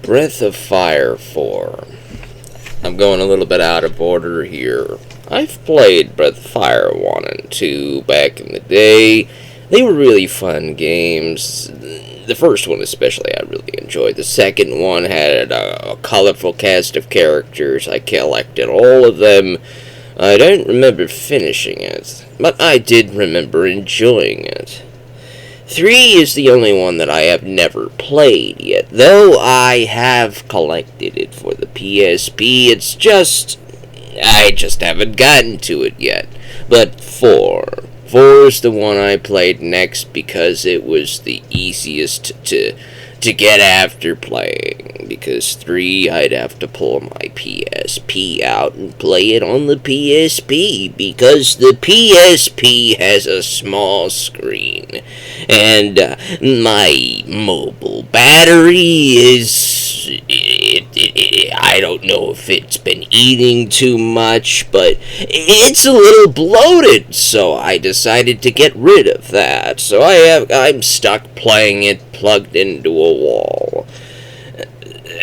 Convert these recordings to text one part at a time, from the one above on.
Breath of Fire 4. I'm going a little bit out of order here. I've played Breath of Fire 1 and 2 back in the day. They were really fun games. The first one especially I really enjoyed. The second one had a colorful cast of characters. I collected all of them. I don't remember finishing it, but I did remember enjoying it. 3 is the only one that I have never played yet, though I have collected it for the PSP. I just haven't gotten to it yet. But 4 is the one I played next because it was the easiest to get after playing. Because 3, I'd have to pull my PSP out and play it on the PSP, because the PSP has a small screen, and my mobile battery is, I don't know if it's been eating too much, but it's a little bloated, so I decided to get rid of that. So I'm stuck playing it plugged into a wall,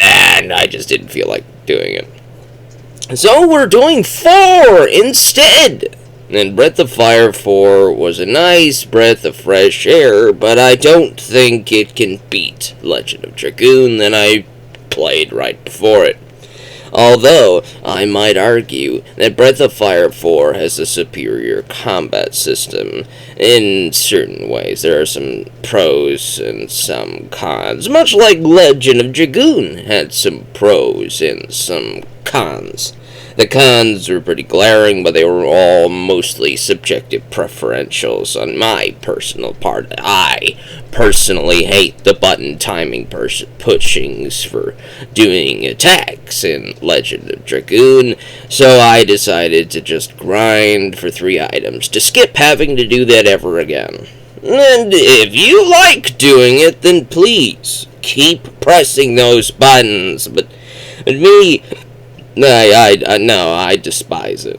and I just didn't feel like doing it. So we're doing 4 instead. And Breath of Fire 4 was a nice breath of fresh air, but I don't think it can beat Legend of Dragoon that I played right before it. Although, I might argue that Breath of Fire 4 has a superior combat system in certain ways. There are some pros and some cons, much like Legend of Dragoon had some pros and some cons. The cons were pretty glaring, but they were all mostly subjective preferentials on my personal part. I personally hate the button timing pushings for doing attacks in Legend of Dragoon, so I decided to just grind for 3 items to skip having to do that ever again. And if you like doing it, then please keep pressing those buttons, but me, I despise it.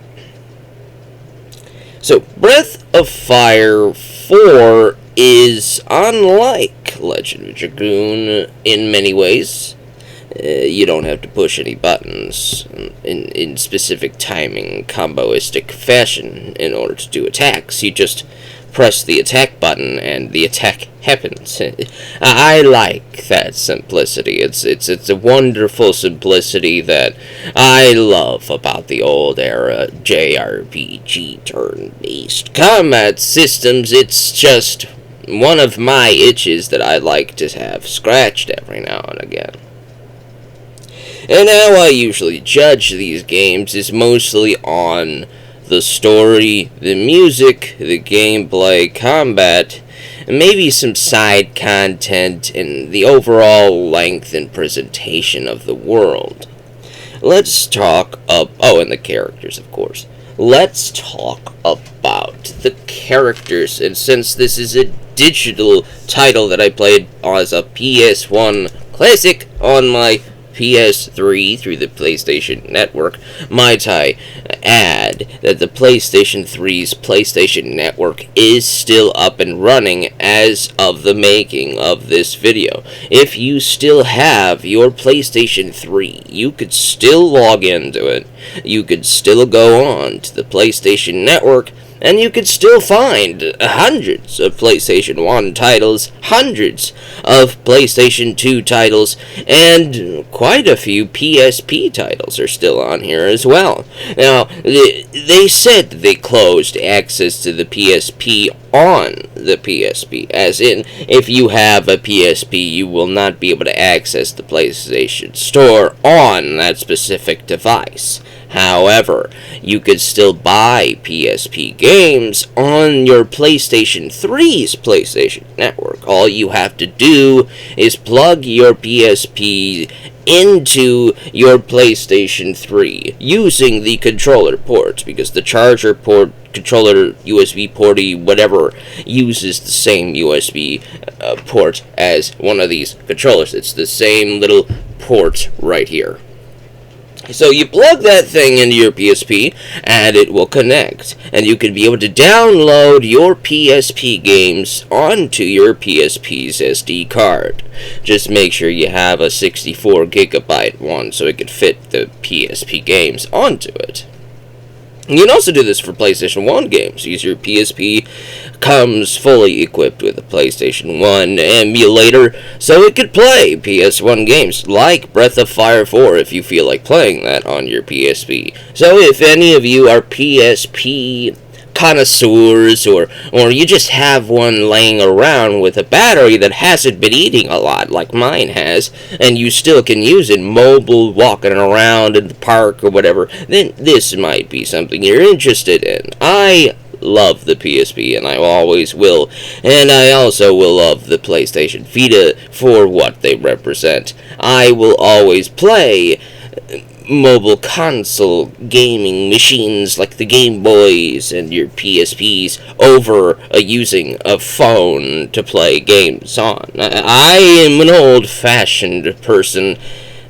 So, Breath of Fire 4 is unlike Legend of Dragoon in many ways. You don't have to push any buttons in specific timing, comboistic fashion in order to do attacks. You just press the attack button and the attack happens. I like that simplicity. It's a wonderful simplicity that I love about the old era JRPG turn-based combat systems. It's just one of my itches that I like to have scratched every now and again. And how I usually judge these games is mostly on the story, the music, the gameplay, combat, and maybe some side content, and the overall length and presentation of the world. Let's talk and the characters, of course. Let's talk about the characters, and since this is a digital title that I played as a PS1 classic on my PS3 through the PlayStation Network, might I add that the PlayStation 3's PlayStation Network is still up and running as of the making of this video. If you still have your PlayStation 3, you could still log into it, you could still go on to the PlayStation Network, and you could still find hundreds of PlayStation 1 titles, hundreds of PlayStation 2 titles, and quite a few PSP titles are still on here as well. Now, they said they closed access to the PSP on the PSP, as in, if you have a PSP, you will not be able to access the PlayStation Store on that specific device. However, you could still buy PSP games on your PlayStation 3's PlayStation Network. All you have to do is plug your PSP into your PlayStation 3 using the controller ports, because the charger port, controller, USB porty, whatever, uses the same USB port as one of these controllers. It's the same little port right here. So you plug that thing into your PSP, and it will connect, and you can be able to download your PSP games onto your PSP's SD card. Just make sure you have a 64 gigabyte one so it could fit the PSP games onto it. You can also do this for PlayStation 1 games. Use your PSP comes fully equipped with a PlayStation 1 emulator, so it could play PS1 games like Breath of Fire 4 if you feel like playing that on your PSP. So if any of you are PSP connoisseurs, or you just have one laying around with a battery that hasn't been eating a lot like mine has, and you still can use it mobile, walking around in the park or whatever, then this might be something you're interested in. I love the PSP, and I always will, and I also will love the PlayStation Vita for what they represent. I will always play mobile console gaming machines like the Game Boys and your PSPs over using a phone to play games on. I am an old-fashioned person.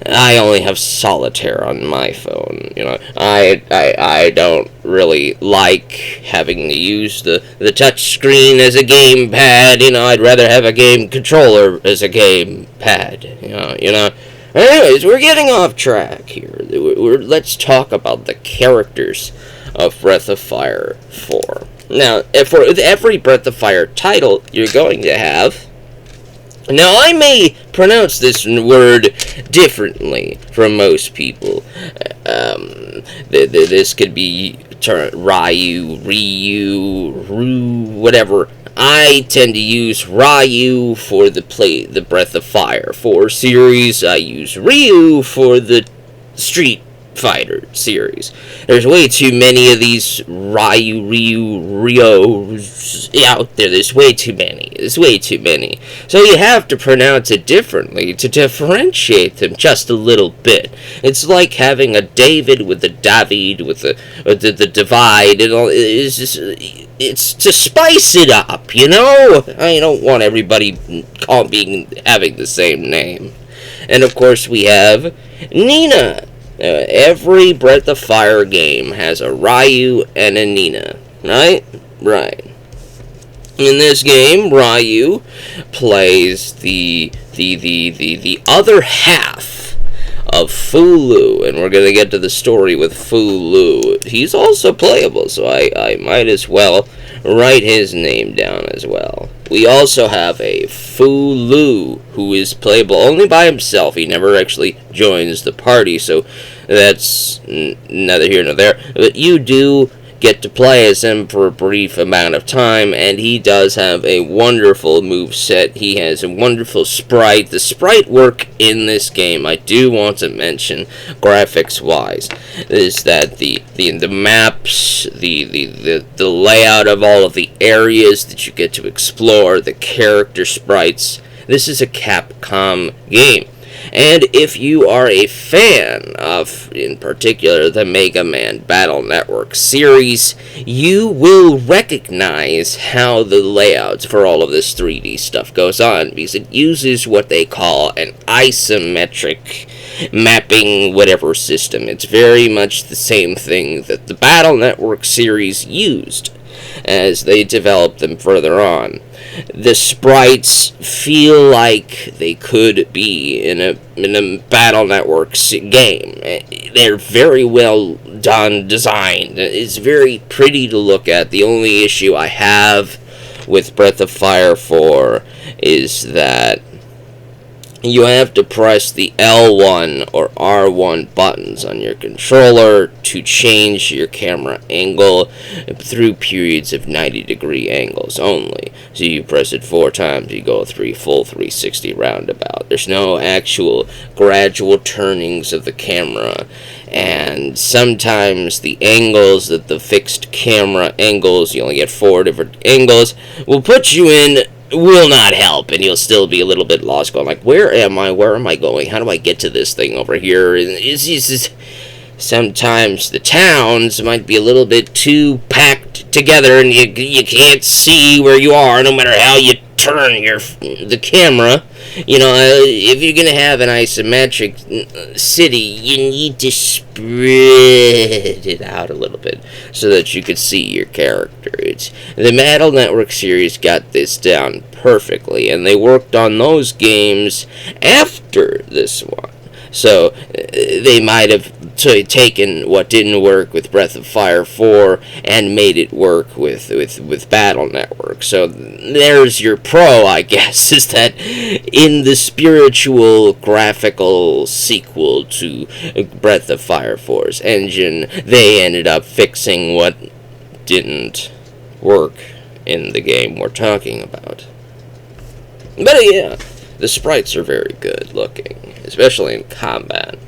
I only have solitaire on my phone. I don't really like having to use the touch screen as a gamepad. I'd rather have a game controller as a gamepad. Anyways, we're getting off track here. Let's talk about the characters of Breath of Fire 4. Now, for every Breath of Fire title, you're going to have... Now, I may pronounce this word differently from most people. This could be Ryu, whatever. I tend to use Ryu for the Breath of Fire 4 series. I use Ryu for the Street Fighter series. There's way too many of these Ryos out there. There's way too many. So you have to pronounce it differently to differentiate them just a little bit. It's like having a David with a David with the divide and all. It's to spice it up, I don't want everybody having the same name. And of course we have Nina. Every Breath of Fire game has a Ryu and a Nina, right? Right. In this game, Ryu plays the other half of Fulu, and we're going to get to the story with Fulu. He's also playable, so I might as well write his name down as well. We also have a Fulu, who is playable only by himself. He never actually joins the party, so that's neither here nor there. But you do get to play as him for a brief amount of time, and he does have a wonderful moveset. He has a wonderful sprite. The sprite work in this game, I do want to mention, graphics-wise, is that the maps, the layout of all of the areas that you get to explore, the character sprites. This is a Capcom game. And if you are a fan of, in particular, the Mega Man Battle Network series, you will recognize how the layouts for all of this 3D stuff goes on, because it uses what they call an isometric mapping whatever system. It's very much the same thing that the Battle Network series used as they developed them further on. The sprites feel like they could be in a Battle Network game. They're very well done, designed. It's very pretty to look at. The only issue I have with Breath of Fire 4 is that you have to press the L1 or R1 buttons on your controller to change your camera angle through periods of 90-degree angles only. So you press it 4 times, you go full 360 roundabout. There's no actual gradual turnings of the camera. And sometimes the angles that the fixed camera angles, you only get 4 different angles, will put you in, will not help, and you'll still be a little bit lost, going like, where am I going, how do I get to this thing over here? And sometimes the towns might be a little bit too packed together, and you can't see where you are, no matter how you turn the camera. if you're gonna have an isometric city, you need to spread it out a little bit so that you could see your character. The Battle Network series got this down perfectly, and they worked on those games after this one. So they might have taken what didn't work with Breath of Fire 4 and made it work with Battle Network. So there's your pro, I guess, is that in the spiritual graphical sequel to Breath of Fire 4's engine, they ended up fixing what didn't work in the game we're talking about. But yeah, the sprites are very good looking, especially in combat.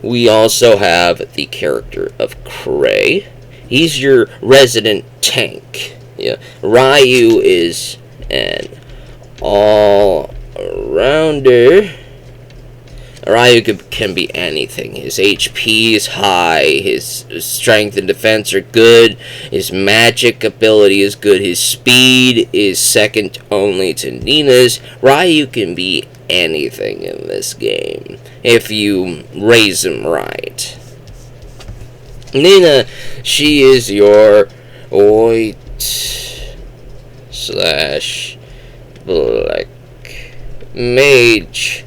We also have the character of Cray. He's your resident tank. Yeah, Ryu is an all-rounder. Ryu can be anything. His HP is high, his strength and defense are good, his magic ability is good, his speed is second only to Nina's. Ryu can be anything in this game if you raise him right. Nina, she is your white / black mage.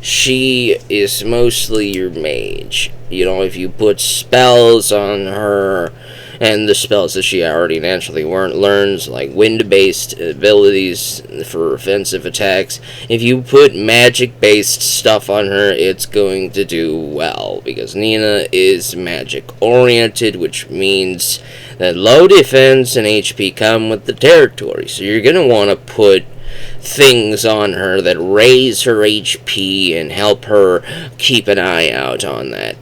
She is mostly your mage. If you put spells on her, and the spells that she already naturally learns, like wind-based abilities for offensive attacks, if you put magic-based stuff on her, it's going to do well, because Nina is magic-oriented, which means that low defense and HP come with the territory, so you're going to want to put things on her that raise her HP and help her keep an eye out on that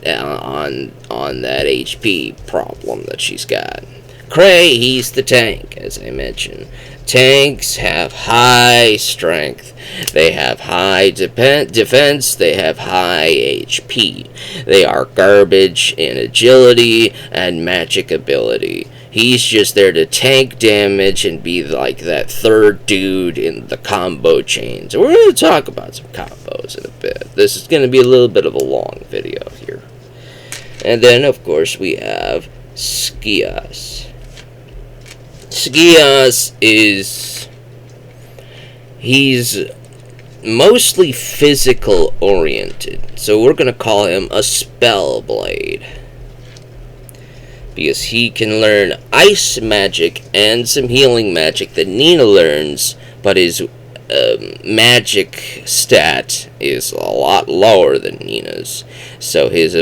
on that HP problem that she's got. Cray, he's the tank, as I mentioned. Tanks have high strength, they have high defense, they have high HP. They are garbage in agility and magic ability. He's just there to tank damage and be like that third dude in the combo chain. So we're going to talk about some combos in a bit. This is going to be a little bit of a long video here. And then, of course, we have Skias. Skias he's mostly physical oriented. So we're going to call him a Spellblade, because he can learn ice magic and some healing magic that Nina learns, but his magic stat is a lot lower than Nina's, so his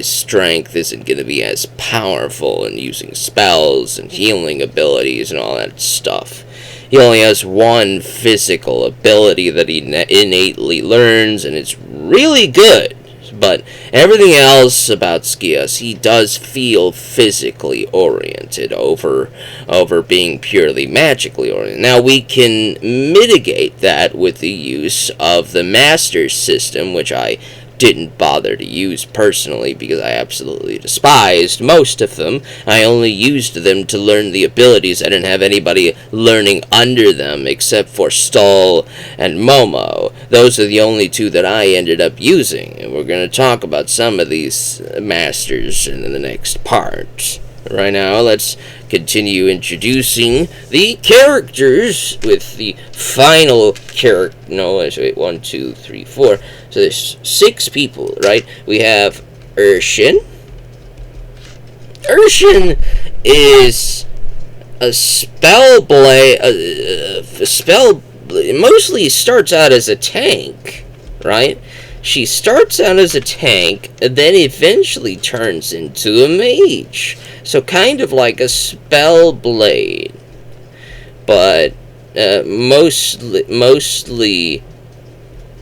strength isn't going to be as powerful in using spells and healing abilities and all that stuff. He only has one physical ability that he innately learns, and it's really good. But everything else about Skias, he does feel physically oriented over being purely magically oriented. Now, we can mitigate that with the use of the Master System, which I didn't bother to use personally because I absolutely despised most of them. I only used them to learn the abilities. I didn't have anybody learning under them except for Stull and Momo. Those are the only two that I ended up using, and we're going to talk about some of these masters in the next part. Right now, let's continue introducing the characters with the final character. No, wait, 1, 2, 3, 4. So there's 6 people, right? We have Urshin. Urshin is a Spellblade. Mostly starts out as a tank, right? She starts out as a tank, and then eventually turns into a mage. So kind of like a Spellblade, but mostly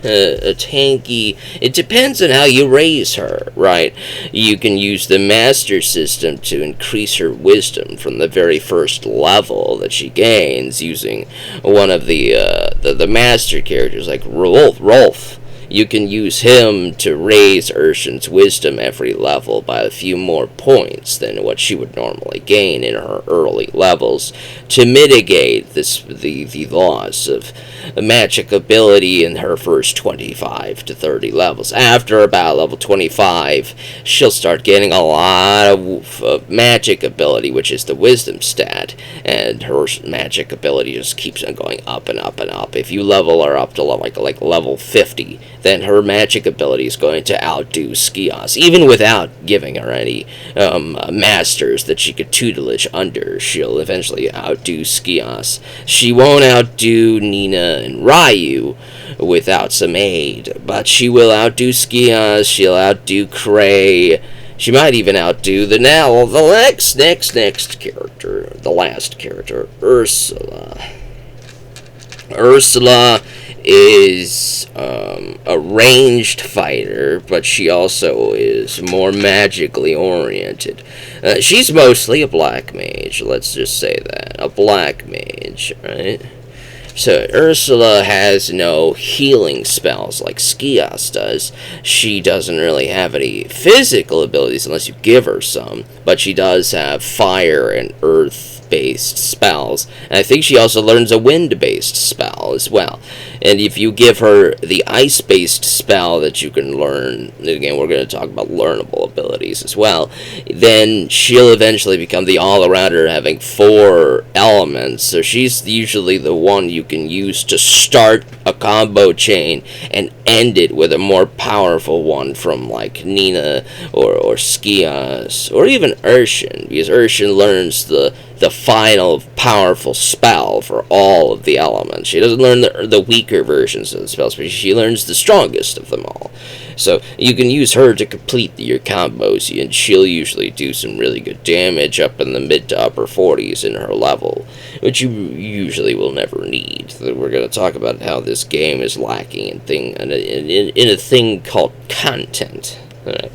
a tanky. It depends on how you raise her, right? You can use the Master System to increase her wisdom from the very first level that she gains using one of the Master characters, like Rolf. you can use him to raise Urshan's wisdom every level by a few more points than what she would normally gain in her early levels, to mitigate the loss of magic ability in her first 25 to 30 levels. After about level 25, she'll start getting a lot of magic ability, which is the wisdom stat, and her magic ability just keeps on going up and up and up. If you level her up to like level 50, then her magic ability is going to outdo Skios, even without giving her any masters that she could tutelage under. She'll eventually outdo Skios. She won't outdo Nina and Ryu without some aid, but she will outdo Skios. She'll outdo Cray. She might even outdo the next character, the last character, Ursula. Ursula is a ranged fighter, but she also is more magically oriented. She's mostly a black mage, let's just say that. A black mage, right? So Ursula has no healing spells like Skios does. She doesn't really have any physical abilities unless you give her some, but she does have fire and earth-based spells. And I think she also learns a wind-based spell as well. And if you give her the ice-based spell that you can learn, again, we're going to talk about learnable abilities as well, then she'll eventually become the all-arounder, having 4 elements. So she's usually the one you can use to start a combo chain and end it with a more powerful one from like Nina or Skios or even Urshan, because Urshan learns the final powerful spell for all of the elements. She doesn't learn the weaker versions of the spells, but she learns the strongest of them all. So you can use her to complete your combos, and she'll usually do some really good damage up in the mid to upper 40s in her level, which you usually will never need. We're going to talk about how this game is lacking in a thing called content. Alright.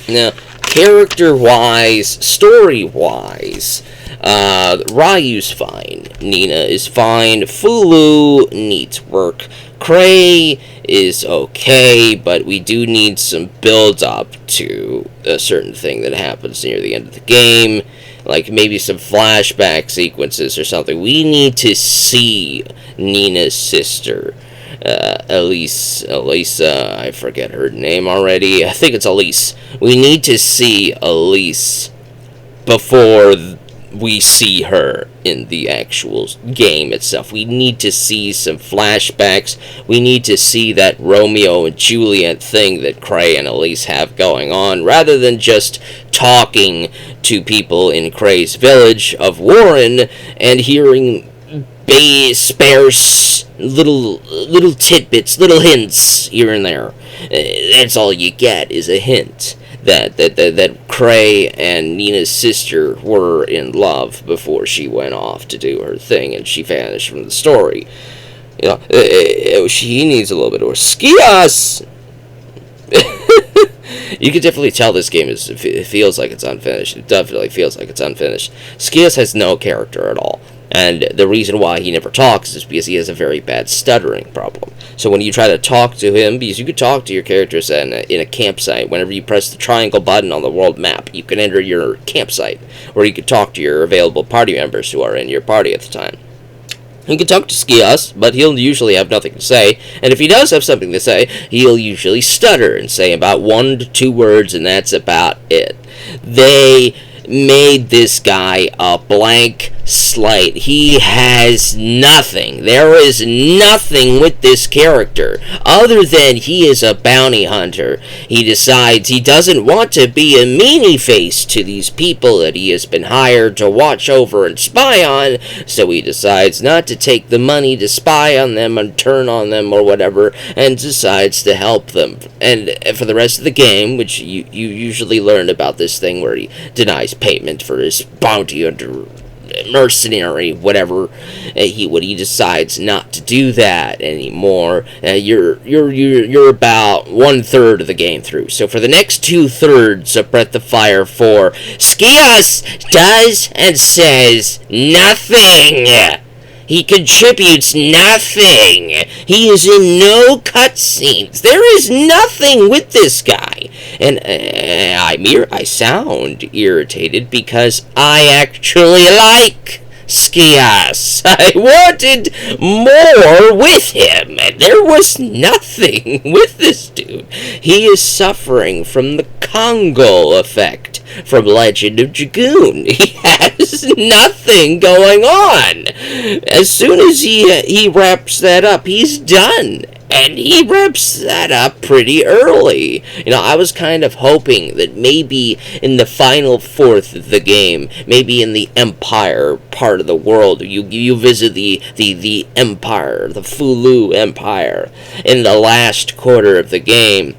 Now, character-wise, story-wise, Ryu's fine. Nina is fine. Fulu needs work. Cray is okay, but we do need some build-up to a certain thing that happens near the end of the game. Like maybe some flashback sequences or something. We need to see Nina's sister. Elisa, I forget her name already. I think it's Elise. We need to see Elise before we see her in the actual game itself. We need to see some flashbacks. We need to see that Romeo and Juliet thing that Cray and Elise have going on, rather than just talking to people in Cray's village of Warren and hearing sparse little tidbits, little hints here and there. That's all you get is a hint that Cray and Nina's sister were in love before she went off to do her thing and she vanished from the story. You know, she needs a little bit more Skios. You can definitely tell this game it feels like it's unfinished. It definitely feels like it's unfinished. Skios has no character at all. And the reason why he never talks is because he has a very bad stuttering problem. So when you try to talk to him, because you could talk to your characters in a campsite, whenever you press the triangle button on the world map, you can enter your campsite, or you could talk to your available party members who are in your party at the time. You can talk to Skios, but he'll usually have nothing to say, and if he does have something to say, he'll usually stutter and say about 1 to 2 words, and that's about it. They made this guy a blank slate. He has nothing. There is nothing with this character other than he is a bounty hunter. He decides he doesn't want to be a meanie face to these people that he has been hired to watch over and spy on, so he decides not to take the money to spy on them and turn on them or whatever, and decides to help them. And for the rest of the game, which you usually learn about this thing where he denies payment for his bounty hunter mercenary, whatever, he decides not to do that anymore. You're about 1/3 of the game through. So for the next 2/3 of Breath of Fire 4, Skios does and says nothing. He contributes nothing. He is in no cutscenes. There is nothing with this guy. And I sound irritated because I actually like Skias. I wanted more with him, and there was nothing with this dude. He is suffering from the Congo effect from Legend of Dragoon. He has nothing going on. As soon as he wraps that up, he's done. And he wraps that up pretty early. I was kind of hoping that maybe in the final fourth of the game, maybe in the Empire part of the world, you visit the Empire, the Fulu Empire, in the last quarter of the game.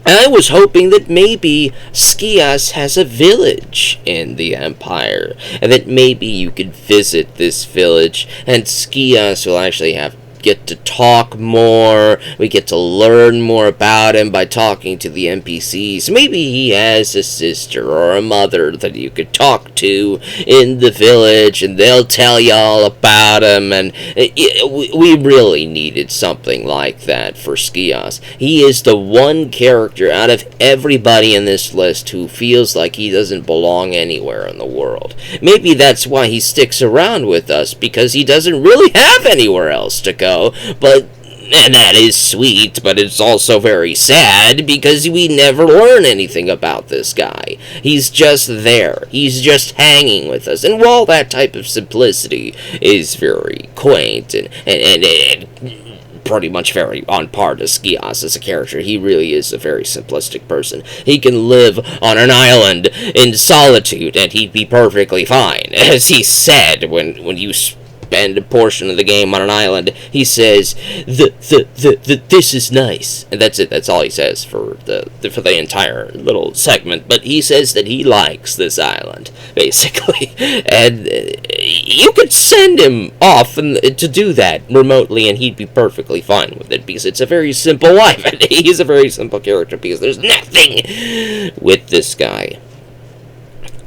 I was hoping that maybe Skias has a village in the Empire, and that maybe you could visit this village, and Skias will actually get to talk more. We get to learn more about him by talking to the NPCs. Maybe he has a sister or a mother that you could talk to in the village, and they'll tell you all about him. And we really needed something like that for Skias. He is the one character out of everybody in this list who feels like he doesn't belong anywhere in the world. Maybe that's why he sticks around with us, because he doesn't really have anywhere else to go. And that is sweet, but it's also very sad because we never learn anything about this guy. He's just there. He's just hanging with us. And while that type of simplicity is very quaint and pretty much very on par to Skias as a character, he really is a very simplistic person. He can live on an island in solitude and he'd be perfectly fine. As he said when you spend a portion of the game on an island, he says, this is nice. And that's it. That's all he says for the entire little segment. But he says that he likes this island, basically. And you could send him off to do that remotely, and he'd be perfectly fine with it, because it's a very simple life. And he's a very simple character, because there's nothing with this guy.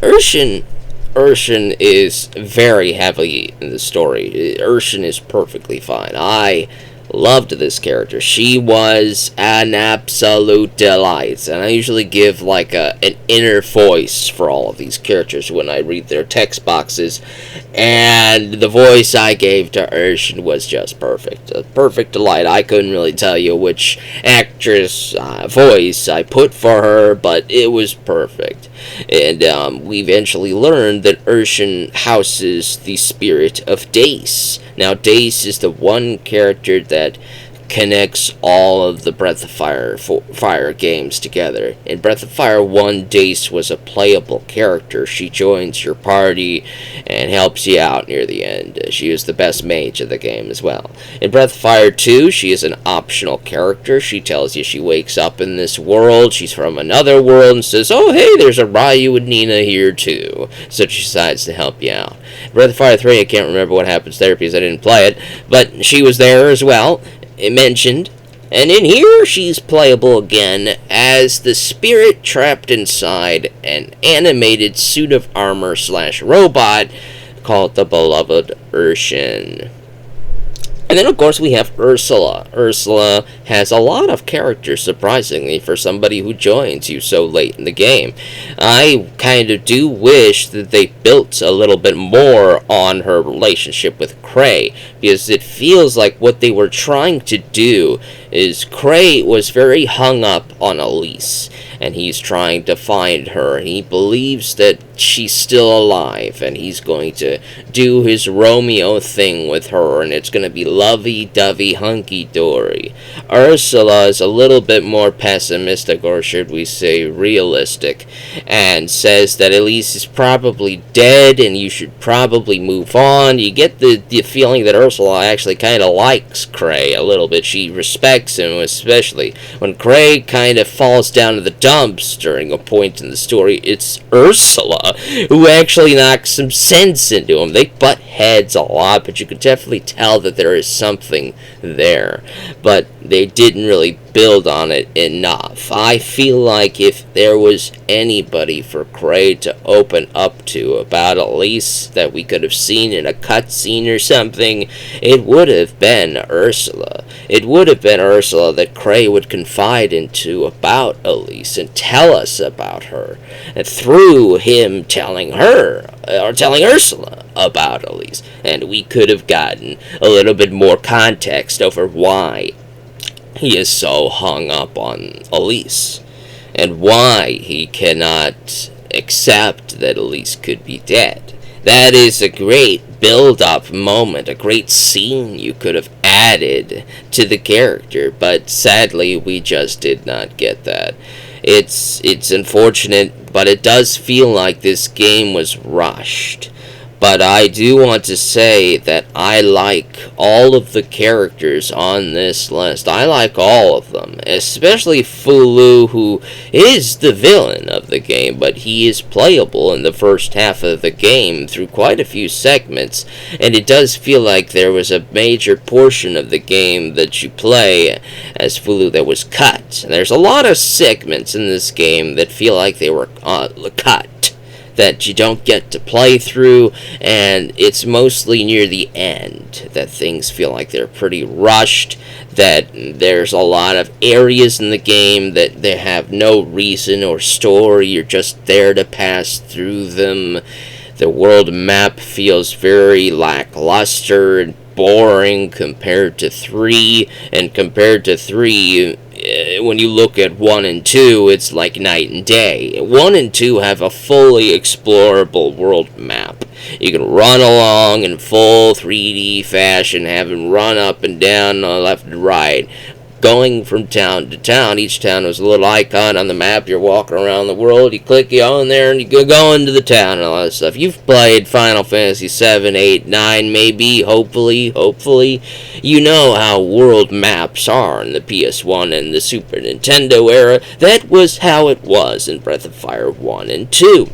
Urshan is very heavy in the story. Urshan is perfectly fine. I loved this character. She was an absolute delight, and I usually give like an inner voice for all of these characters when I read their text boxes, and the voice I gave to Urshan was just perfect. A perfect delight. I couldn't really tell you which actress voice I put for her, but it was perfect. And we eventually learned that Urshan houses the spirit of Dace. Now, Dace is the one character that connects all of the Breath of Fire games together. In Breath of Fire 1, Dace was a playable character. She joins your party and helps you out near the end. She is the best mage of the game as well. In Breath of Fire 2, she is an optional character. She tells you she wakes up in this world, she's from another world, and says, oh hey, there's a Ryu and Nina here too. So she decides to help you out. Breath of Fire 3, I can't remember what happens there because I didn't play it, but she was there as well. It mentioned, and in here she's playable again as the spirit trapped inside an animated suit of armor / robot called the Beloved Urshan. And then, of course, we have Ursula. Ursula has a lot of characters, surprisingly, for somebody who joins you so late in the game. I kind of do wish that they built a little bit more on her relationship with Cray, because it feels like what they were trying to do is Cray was very hung up on Elise, and he's trying to find her, and he believes that she's still alive, and he's going to do his Romeo thing with her, and it's going to be lovey-dovey, hunky-dory. Ursula is a little bit more pessimistic, or should we say realistic, and says that Elise is probably dead, and you should probably move on. You get the feeling that Ursula actually kind of likes Cray a little bit. She respects him, especially when Cray kind of falls down to the dumps during a point in the story. It's Ursula who actually knocks some sense into him. They butt heads a lot, but you could definitely tell that there is something there. But they didn't really build on it enough. I feel like if there was anybody for Cray to open up to about Elise that we could have seen in a cutscene or something, it would have been Ursula. It would have been Ursula that Cray would confide into about Elise and tell us about her. And through him telling her, or telling Ursula about Elise. And we could have gotten a little bit more context over why he is so hung up on Elise. And why he cannot accept that Elise could be dead. That is a great build-up moment, a great scene you could have added to the character, but sadly we just did not get that. It's unfortunate, but it does feel like this game was rushed. But I do want to say that I like all of the characters on this list. I like all of them, especially Fulu, who is the villain of the game, but he is playable in the first half of the game through quite a few segments, and it does feel like there was a major portion of the game that you play as Fulu that was cut. And there's a lot of segments in this game that feel like they were cut, that you don't get to play through, and it's mostly near the end that things feel like they're pretty rushed, that there's a lot of areas in the game that they have no reason or story, you're just there to pass through them. The world map feels very lackluster and boring compared to 3, and compared to 3, when you look at 1 and 2, it's like night and day. 1 and 2 have a fully explorable world map. You can run along in full 3D fashion, having run up and down, left and right, going from town to town. Each town was a little icon on the map. You're walking around the world, you click, you go in there, and you go into the town and all that stuff. You've played Final Fantasy 7, 8, 9, maybe, hopefully. You know how world maps are in the PS1 and the Super Nintendo era. That was how it was in Breath of Fire 1 and 2.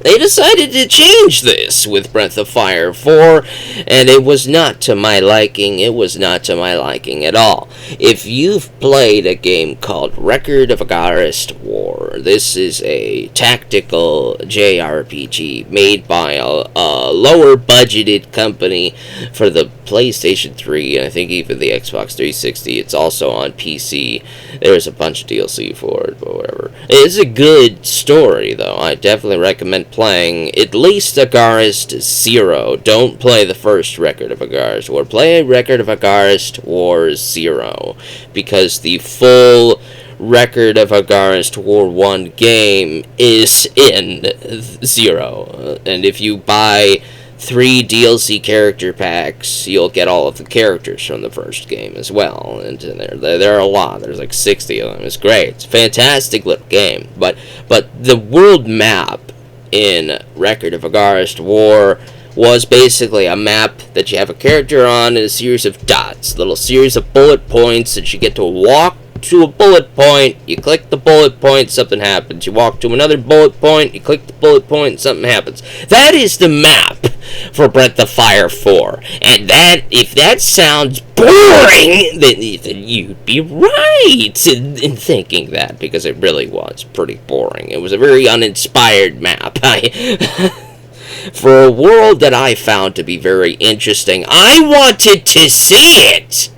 They decided to change this with Breath of Fire 4, and it was not to my liking. It was not to my liking at all. If you've played a game called Record of Agarest War, this is a tactical JRPG made by a lower budgeted company for the PlayStation 3, and I think even the Xbox 360. It's also on PC. There's a bunch of DLC for it, but whatever. It's a good story, though. I definitely recommend playing at least Agarest 0. Don't play the first Record of Agarest War. Play Record of Agarest War 0, because the full Record of Agarest War 1 game is in 0. And if you buy 3 DLC character packs, you'll get all of the characters from the first game as well. And there are a lot. There's like 60 of them. It's great. It's a fantastic little game. But the world map in Record of Agarest War was basically a map that you have a character on and a series of dots, little series of bullet points that you get to walk to a bullet point, you click the bullet point, something happens. You walk to another bullet point, you click the bullet point, something happens. That is the map for Breath of Fire 4. And that, if that sounds boring, then you'd be right in thinking that, because it really was pretty boring. It was a very uninspired map. For a world that I found to be very interesting, I wanted to see it!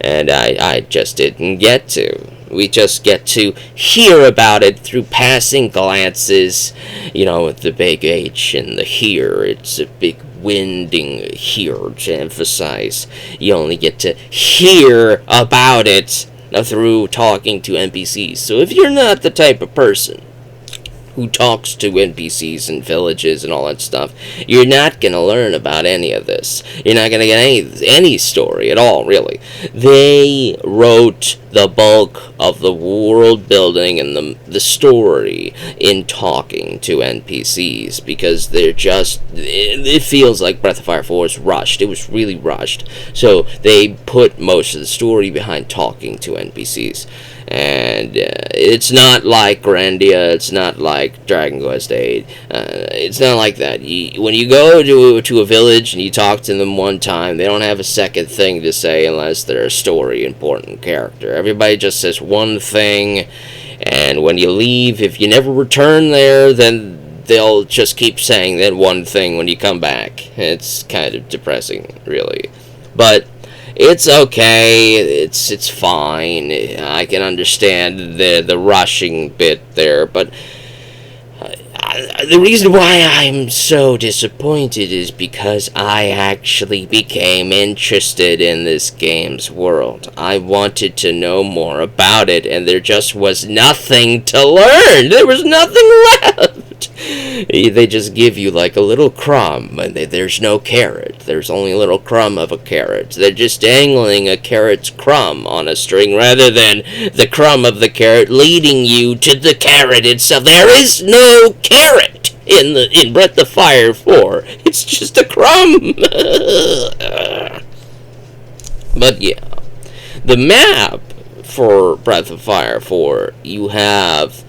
And I just didn't get to. We just get to hear about it through passing glances, with the big H and the here. It's a big winding here to emphasize. You only get to hear about it through talking to NPCs. So if you're not the type of person who talks to NPCs and villages and all that stuff, you're not going to learn about any of this. You're not going to get any story at all, really. They wrote the bulk of the world building and the story in talking to NPCs, because they're just, it feels like Breath of Fire 4 is rushed. It was really rushed. So they put most of the story behind talking to NPCs. And it's not like Grandia, it's not like Dragon Quest VIII, it's not like that. When you go to a village and you talk to them one time, they don't have a second thing to say unless they're a story important character. Everybody just says one thing, and when you leave, if you never return there, then they'll just keep saying that one thing when you come back. It's kind of depressing, really. But it's okay. It's fine. I can understand the rushing bit there, but the reason why I'm so disappointed is because I actually became interested in this game's world. I wanted to know more about it, and there just was nothing to learn. There was nothing left. They just give you like a little crumb, and there's no carrot. There's only a little crumb of a carrot. They're just dangling a carrot's crumb on a string rather than the crumb of the carrot leading you to the carrot itself. There is no carrot in Breath of Fire 4. It's just a crumb. But yeah, the map for Breath of Fire 4, you have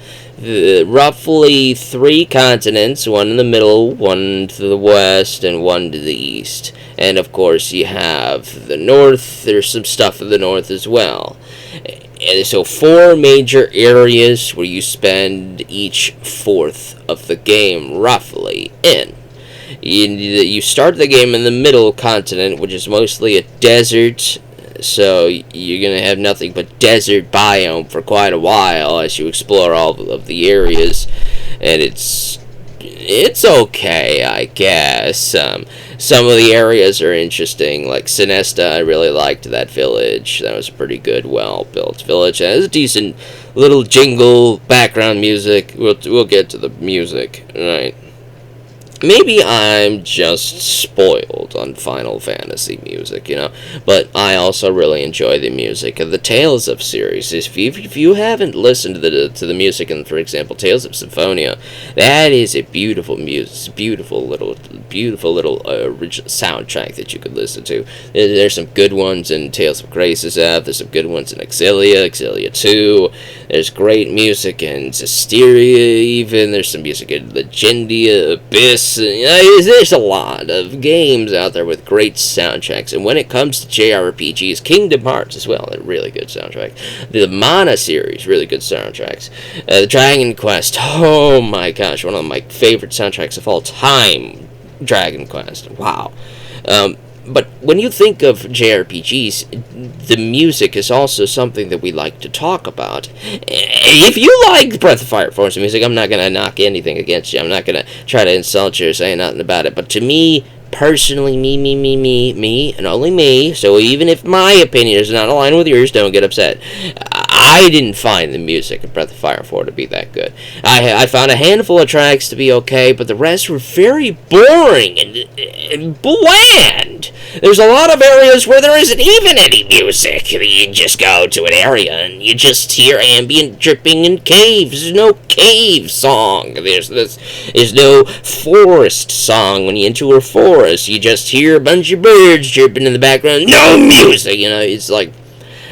roughly 3 continents, one in the middle, one to the west, and one to the east. And of course you have the north. There's some stuff in the north as well. And so 4 major areas where you spend each fourth of the game roughly in. You start the game in the middle continent, which is mostly a desert. So you're going to have nothing but desert biome for quite a while as you explore all of the areas. And it's okay, I guess. Some of the areas are interesting, like Sinesta. I really liked that village. That was a pretty good, well-built village. It has a decent little jingle background music. We'll get to the music, right? Maybe I'm just spoiled on Final Fantasy music, but I also really enjoy the music of the Tales of series. If you haven't listened to the music in, for example, Tales of Symphonia, that is a beautiful music, beautiful little original soundtrack that you could listen to. There's some good ones in Tales of Graces. There's some good ones in Exilia 2. There's great music in Zestiria, even. There's some music in Legendia, Abyss. There's a lot of games out there with great soundtracks, and when it comes to JRPGs, Kingdom Hearts as well, a really good soundtrack. The Mana series, really good soundtracks. The Dragon Quest, oh my gosh, one of my favorite soundtracks of all time. Dragon Quest, wow. But when you think of JRPGs, the music is also something that we like to talk about. If you like Breath of Fire 4's music, I'm not going to knock anything against you. I'm not going to try to insult you or say nothing about it. But to me, personally, me, and only me, so even if my opinion is not aligned with yours, don't get upset. I didn't find the music of Breath of Fire 4 to be that good. I found a handful of tracks to be okay, but the rest were very boring and bland. There's a lot of areas where there isn't even any music. You just go to an area and you just hear ambient dripping in caves. There's no cave song. There's no forest song. When you enter a forest, you just hear a bunch of birds chirping in the background. No music, it's like,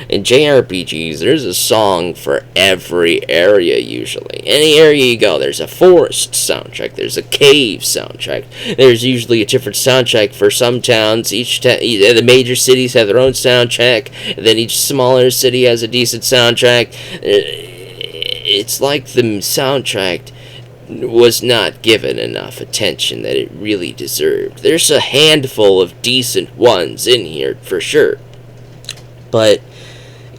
in JRPGs, there's a song for every area, usually. Any area you go, there's a forest soundtrack, there's a cave soundtrack, there's usually a different soundtrack for some towns. The major cities have their own soundtrack, and then each smaller city has a decent soundtrack. It's like the soundtrack was not given enough attention that it really deserved. There's a handful of decent ones in here, for sure. But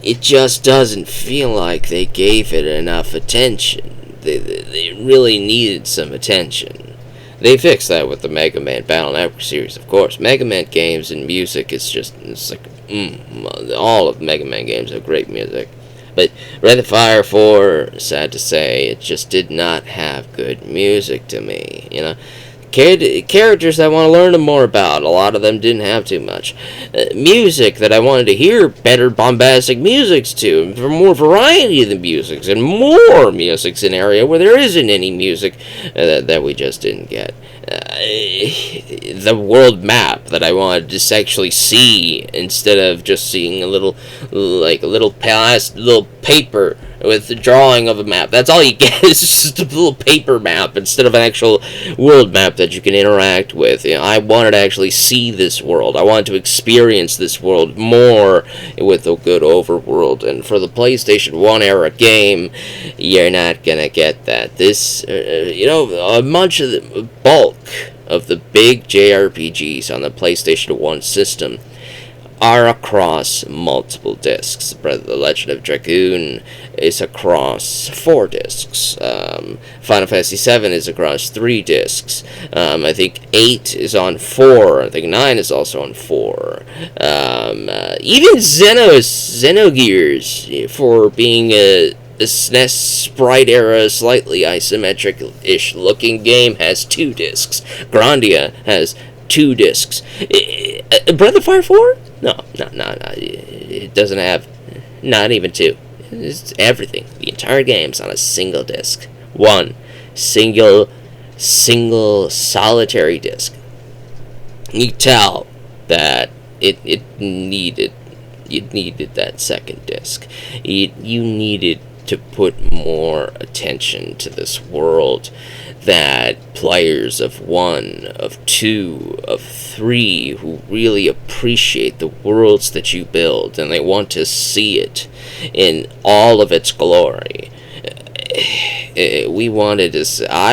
it just doesn't feel like they gave it enough attention. They really needed some attention. They fixed that with the Mega Man Battle Network series, of course. Mega Man games and music, it's like, all of Mega Man games have great music. But Breath of Fire 4, sad to say, it just did not have good music to me, Characters I want to learn more about, a lot of them didn't have too much. Music that I wanted to hear better bombastic musics to, for more variety of the musics, and more musics in an area where there isn't any music that we just didn't get. The world map that I wanted to actually see instead of just seeing a little paper with the drawing of a map. That's all you get. It's just a little paper map instead of an actual world map that you can interact with. I wanted to actually see this world. I wanted to experience this world more with a good overworld. And for the PlayStation 1 era game, you're not gonna get that. This, much of the bulk of the big JRPGs on the PlayStation 1 system are across multiple discs. The Legend of Dragoon is across 4 discs. Final Fantasy VII is across 3 discs. I think 8 is on 4. I think 9 is also on 4. Even Xenogears, for being a SNES Sprite era, slightly isometric-ish looking game, has 2 discs. Grandia has 2 discs. Breath of Fire 4? No. It doesn't have, not even 2. It's everything. The entire game's on a single disc. One single solitary disc. You tell that you needed that second disc. You needed to put more attention to this world that players of 1, of 2, of 3 who really appreciate the worlds that you build and they want to see it in all of its glory. I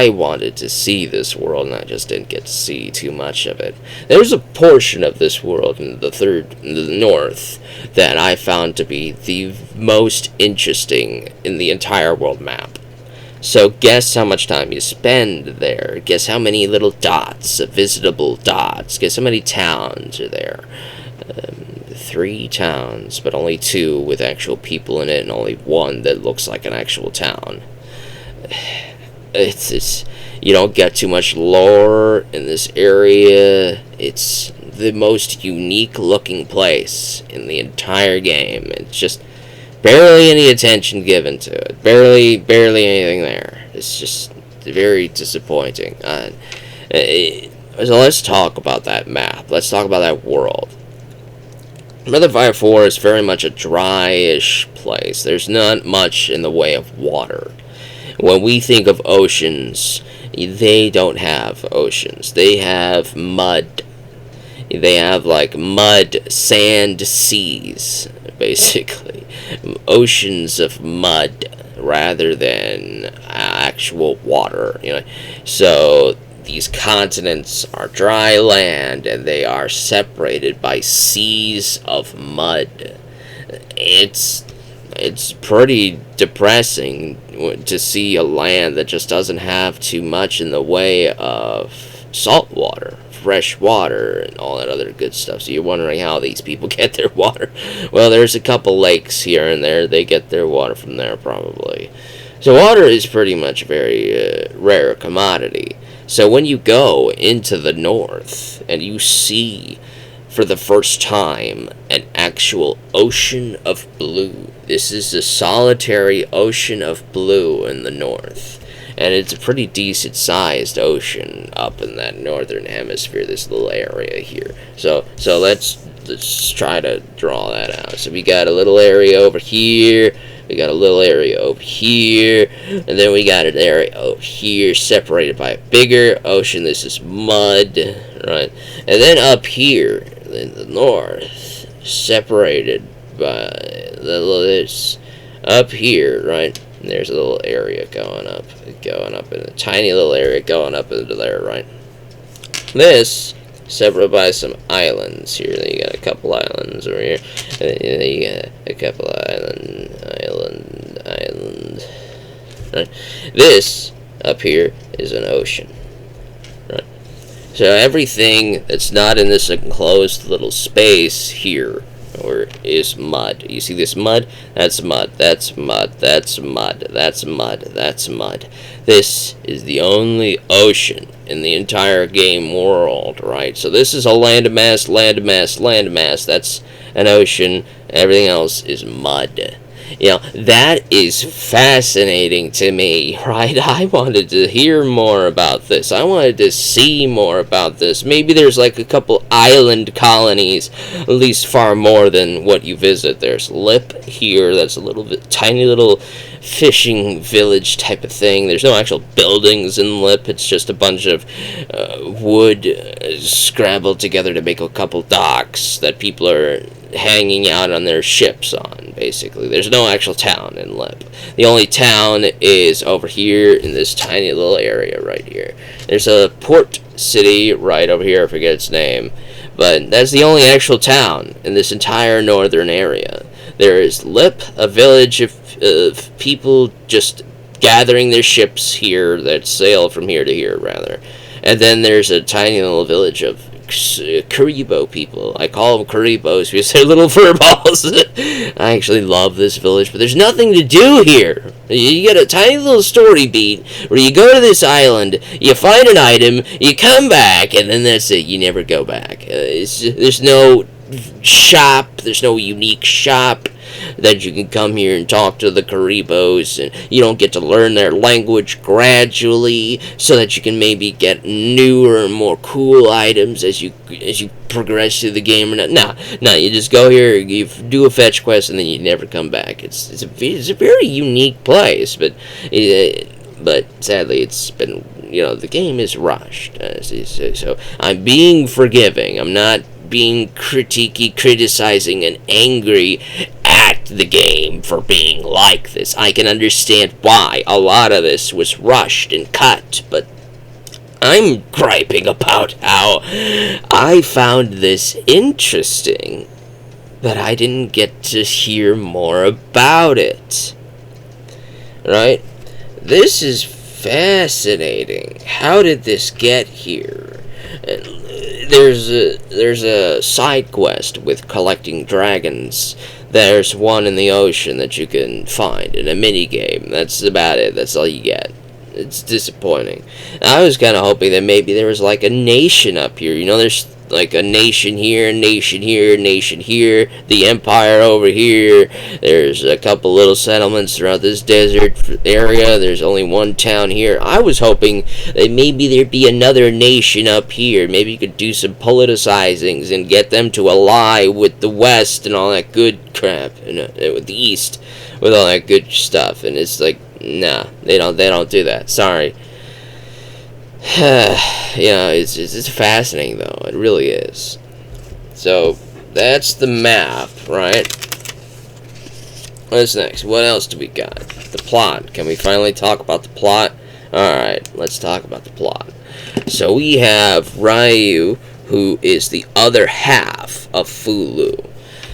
wanted to see this world, and I just didn't get to see too much of it. There's a portion of this world in the north that I found to be the most interesting in the entire world map. So guess how much time you spend there. Guess how many little dots, visitable dots. Guess how many towns are there. 3 towns, but only 2 with actual people in it, and only 1 that looks like an actual town. It's you don't get too much lore in this area. It's the most unique looking place in the entire game. It's just barely any attention given to it. Barely anything there. It's just very disappointing. So let's talk about that map. Let's talk about that world. Breath of Fire 4 is very much a dry-ish place. There's not much in the way of water. When we think of oceans, they don't have oceans. They have mud. They have, like, mud, sand, seas, basically. Oceans of mud rather than actual water, So these continents are dry land, and they are separated by seas of mud. It's pretty depressing to see a land that just doesn't have too much in the way of salt water, fresh water, and all that other good stuff. So you're wondering how these people get their water. Well, there's a couple lakes here and there. They get their water from there, probably. So water is pretty much a very rare commodity. So when you go into the north and you see for the first time an actual ocean of blue, this is a solitary ocean of blue in the north. And it's a pretty decent sized ocean up in that northern hemisphere, this little area here. So let's try to draw that out. So we got a little area over here, we got a little area over here, and then we got an area over here separated by a bigger ocean. This is mud, right? And then up here in the north, separated by this up here, right? And there's a little area going up in a tiny little area going up into there, right? This separated by some islands here. Then you got a couple islands over here, and then you got a couple island. Right? This up here is an ocean, right? So everything that's not in this enclosed little space here or is mud. You see this mud? That's mud. That's mud. That's mud. That's mud. That's mud. This is the only ocean in the entire game world, right? So this is a landmass. That's an ocean. Everything else is mud. That is fascinating to me, right? I wanted to hear more about this. I wanted to see more about this. Maybe there's like a couple island colonies, at least far more than what you visit. There's Lip here, that's a little bit tiny little fishing village type of thing. There's no actual buildings in Lip. It's just a bunch of wood scrambled together to make a couple docks that people are hanging out on their ships on, basically. There's no actual town in Lip. The only town is over here in this tiny little area right here. There's a port city right over here, I forget its name, but that's the only actual town in this entire northern area. There is Lip, a village of people just gathering their ships here that sail from here to here, rather. And then there's a tiny little village of Karibo people. I call them Karibos because they're little furballs. I actually love this village, but there's nothing to do here. You get a tiny little story beat where you go to this island, you find an item, you come back, and then that's it. You never go back. There's no shop. There's no unique shop that you can come here and talk to the Karibos, and you don't get to learn their language gradually so that you can maybe get newer and more cool items as you progress through the game. No, you just go here, you do a fetch quest, and then you never come back. It's a very unique place, but sadly it's been, the game is rushed, so I'm being forgiving. I'm not being criticizing and angry at the game for being like this. I can understand why a lot of this was rushed and cut, but I'm griping about how I found this interesting, but I didn't get to hear more about it. Right? This is fascinating. How did this get here? There's a side quest with collecting dragons. There's one in the ocean that you can find in a mini game. That's about it. That's all you get. It's disappointing. I was kind of hoping that maybe there was like a nation up here. There's like a nation here, nation here, nation here, the empire over here. There's a couple little settlements throughout this desert area. There's only one town here. I was hoping that maybe there'd be another nation up here. Maybe you could do some politicizings and get them to ally with the West and all that good crap, with the East, with all that good stuff. And it's like, nah, they don't do that. Sorry. It's fascinating, though. It really is. So, that's the map, right? What's next? What else do we got? The plot. Can we finally talk about the plot? Alright, let's talk about the plot. So, we have Ryu, who is the other half of Fulu.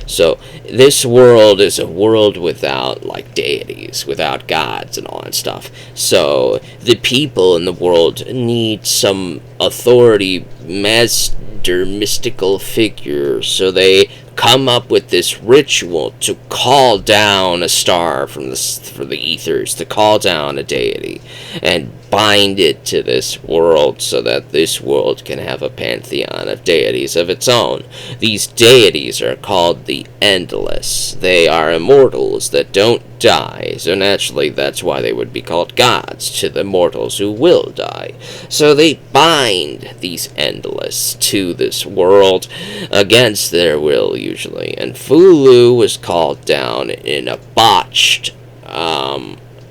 So, this world is a world without, deities, without gods and all that stuff. So, the people in the world need some authority, master, mystical figure. So, they come up with this ritual to call down a star from the ethers, to call down a deity, and bind it to this world so that this world can have a pantheon of deities of its own. These deities are called the Endless. They are immortals that don't die, so naturally that's why they would be called gods to the mortals who will die. So they bind these Endless to this world against their will, usually. And Fulu was called down in a botched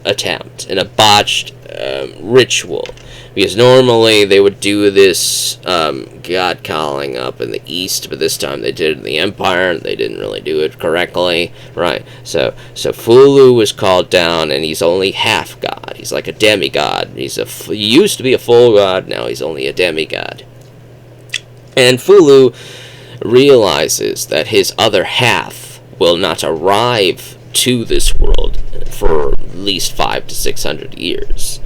attempt, in a botched ritual, because normally they would do this god calling up in the east, but this time they did it in the empire and they didn't really do it correctly, right? So Fulu was called down, and he's only half god. He's like a demigod. He used to be a full god, now he's only a demigod. And Fulu realizes that his other half will not arrive to this world for at least 500 to 600 years.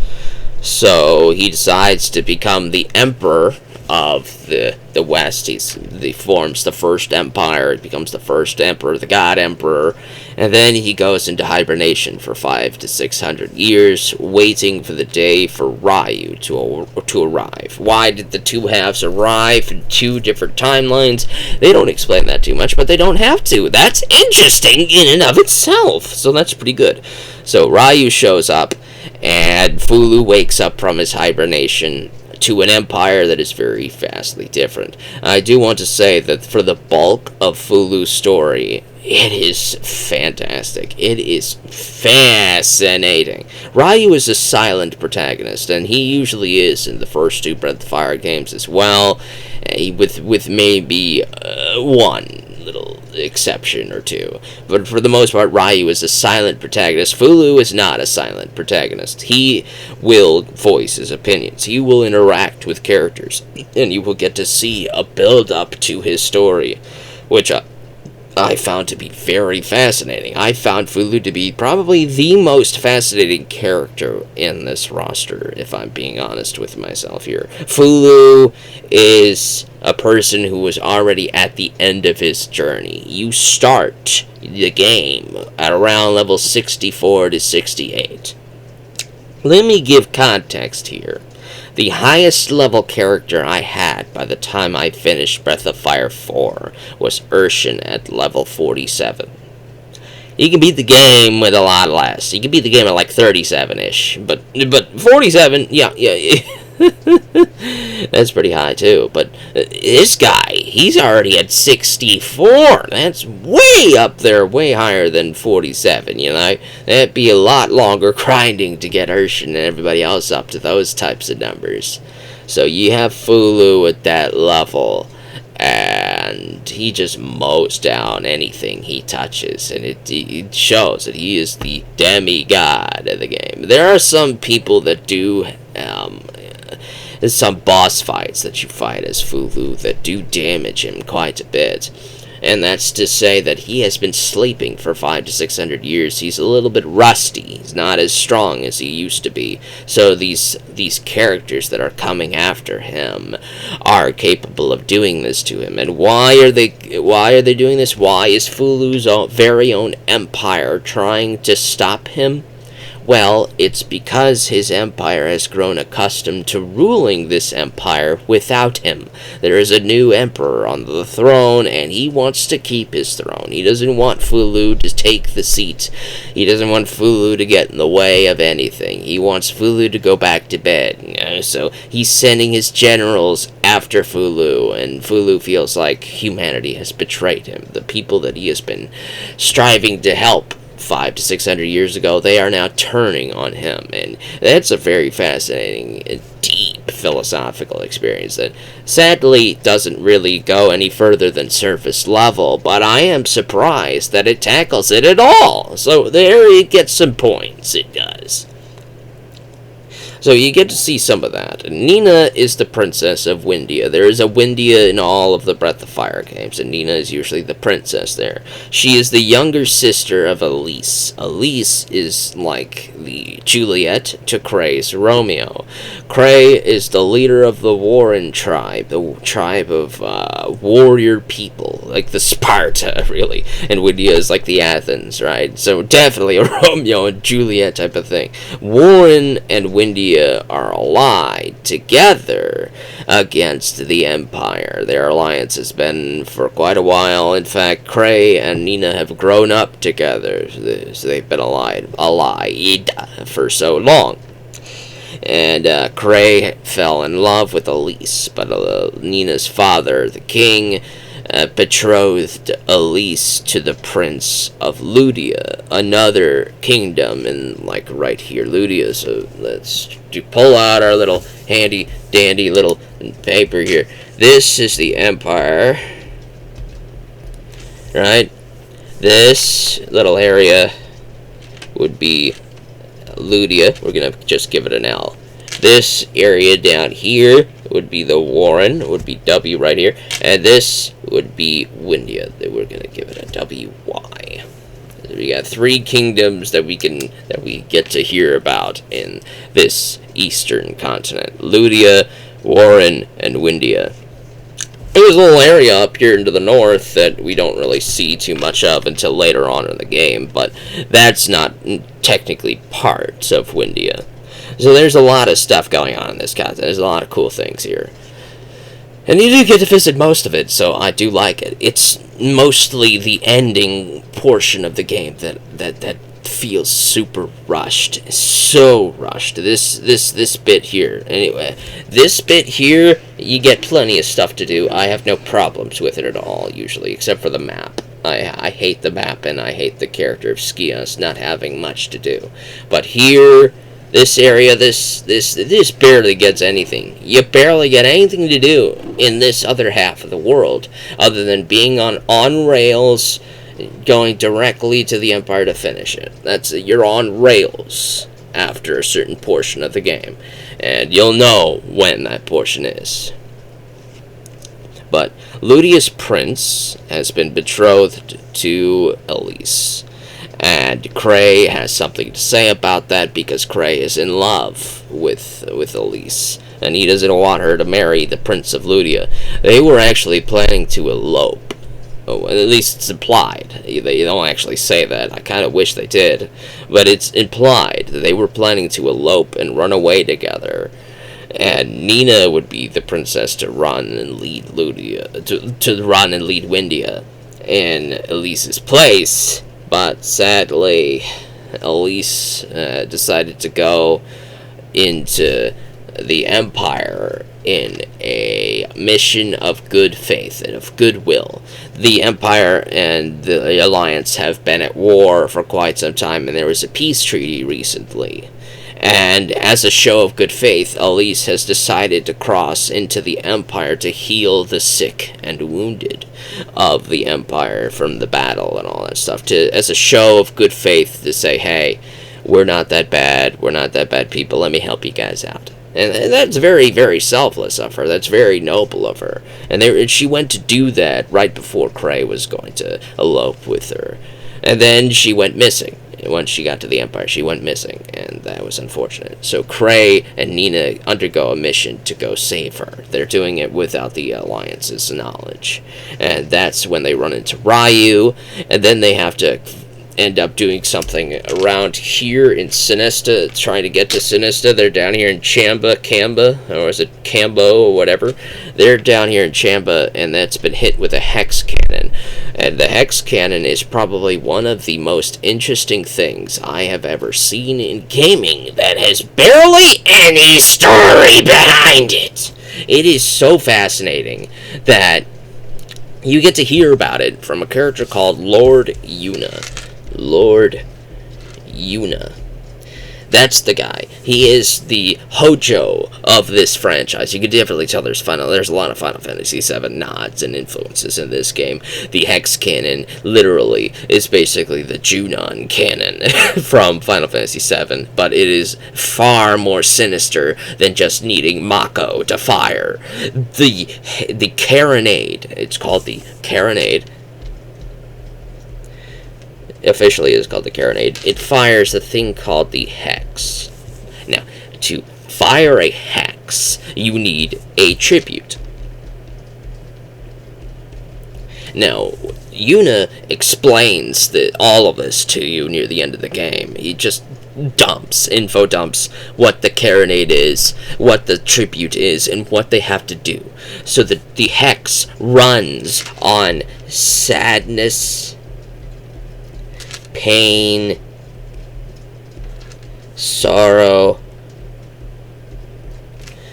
So he decides to become the emperor of the West. He forms the first empire. He becomes the first emperor, the God Emperor, and then he goes into hibernation for 500 to 600 years, waiting for the day for Ryu to arrive. Why did the two halves arrive in two different timelines? They don't explain that too much, but they don't have to. That's interesting in and of itself, so that's pretty good. So Ryu shows up, and Fulu wakes up from his hibernation to an empire that is very vastly different. I do want to say that for the bulk of Fulu's story, it is fantastic. It is fascinating. Ryu is a silent protagonist, and he usually is in the first two Breath of Fire games as well, with maybe one little exception or two. But for the most part, Ryu is a silent protagonist. Fulu is not a silent protagonist. He will voice his opinions. He will interact with characters, and you will get to see a build-up to his story, which I found to be very fascinating. I found Fulu to be probably the most fascinating character in this roster, if I'm being honest with myself here. Fulu is a person who was already at the end of his journey. You start the game at around level 64 to 68. Let me give context here. The highest level character I had by the time I finished Breath of Fire 4 was Urshan at level 47. You can beat the game with a lot less. You can beat the game at like 37-ish. But 47, yeah. That's pretty high too. But this guy, he's already at 64. That's way up there, way higher than 47, you know. That'd be a lot longer grinding to get Urshan and everybody else up to those types of numbers. So you have Fulu at that level, and he just mows down anything he touches, and it shows that he is the demigod of the game. There are some people that do there's some boss fights that you fight as Fulu that do damage him quite a bit. And that's to say that he has been sleeping for 500 to 600 years. He's a little bit rusty. He's not as strong as he used to be. So these characters that are coming after him are capable of doing this to him. And why are they doing this? Why is Fulu's very own empire trying to stop him? Well, it's because his empire has grown accustomed to ruling this empire without him. There is a new emperor on the throne, and he wants to keep his throne. He doesn't want Fulu to take the seat. He doesn't want Fulu to get in the way of anything. He wants Fulu to go back to bed. You know? So he's sending his generals after Fulu, and Fulu feels like humanity has betrayed him. The people that he has been striving to help 500 to 600 years ago, they are now turning on him, and that's a very fascinating, deep philosophical experience that sadly doesn't really go any further than surface level, but I am surprised that it tackles it at all. So there it gets some points, it does. So you get to see some of that. Nina is the princess of Windia. There is a Windia in all of the Breath of Fire games, and Nina is usually the princess there. She is the younger sister of Elise. Elise is like the Juliet to Cray's Romeo. Cray is the leader of the Warren tribe, the tribe of warrior people, like the Sparta, really. And Windia is like the Athens, right? So definitely a Romeo and Juliet type of thing. Warren and Windia are allied together against the Empire. Their alliance has been for quite a while. In fact, Cray and Nina have grown up together, so they've been allied for so long. And Cray fell in love with Elise, but Nina's father, the king, betrothed Elise to the prince of Ludia, another kingdom, and like right here, Ludia. So let's pull out our little handy dandy little paper here. This is the empire, right? This little area would be Ludia. We're gonna just give it an L. This area down here would be the Warren, would be W right here, and this would be Windia. We're gonna give it a WY. We got 3 kingdoms that we get to hear about in this eastern continent: Ludia, Warren and Windia. There's a little area up here into the north that we don't really see too much of until later on in the game, but that's not technically part of Windia. So there's a lot of stuff going on in this content. There's a lot of cool things here. And you do get to visit most of it, so I do like it. It's mostly the ending portion of the game that feels super rushed. So rushed. This bit here. Anyway, this bit here, you get plenty of stuff to do. I have no problems with it at all, usually, except for the map. I hate the map, and I hate the character of Skios not having much to do. But here, this area, this barely gets anything. You barely get anything to do in this other half of the world, other than being on rails, going directly to the Empire to finish it. You're on rails after a certain portion of the game, and you'll know when that portion is. But Ludia's prince has been betrothed to Elise, and Cray has something to say about that because Cray is in love with Elise, and he doesn't want her to marry the Prince of Ludia. They were actually planning to elope. Oh, at least it's implied. They don't actually say that. I kind of wish they did. But it's implied that they were planning to elope and run away together. And Nina would be the princess to run and lead Ludia, to run and lead Windia in Elise's place. But sadly, Elise decided to go into the Empire in a mission of good faith and of goodwill. The Empire and the Alliance have been at war for quite some time, and there was a peace treaty recently. And as a show of good faith, Elise has decided to cross into the Empire to heal the sick and wounded of the Empire from the battle and all that stuff. As a show of good faith to say, hey, we're not that bad. We're not that bad people. Let me help you guys out. And that's very, very selfless of her. That's very noble of her. And she went to do that right before Cray was going to elope with her. And then she went missing. Once she got to the Empire, she went missing, and that was unfortunate. So Cray and Nina undergo a mission to go save her. They're doing it without the Alliance's knowledge. And that's when they run into Ryu, and then they have to end up doing something around here in Sinista, trying to get to Sinista. They're down here in Camba, or is it Cambo, or whatever. They're down here in Chamba, and that's been hit with a hex cannon. And the hex cannon is probably one of the most interesting things I have ever seen in gaming that has barely any story behind it. It is so fascinating that you get to hear about it from a character called Lord Yuna. Lord Yuna. That's the guy. He is the Hojo of this franchise. You can definitely tell there's a lot of Final Fantasy VII nods and influences in this game. The Hex Cannon, literally, is basically the Junon Cannon from Final Fantasy VII, but it is far more sinister than just needing Mako to fire. The Carronade, it's called the Carronade, officially is called the Carronade. It fires a thing called the Hex. Now, to fire a Hex, you need a tribute. Now, Yuna explains all of this to you near the end of the game. He just info dumps what the Carronade is, what the tribute is, and what they have to do. So the Hex runs on sadness, pain, sorrow.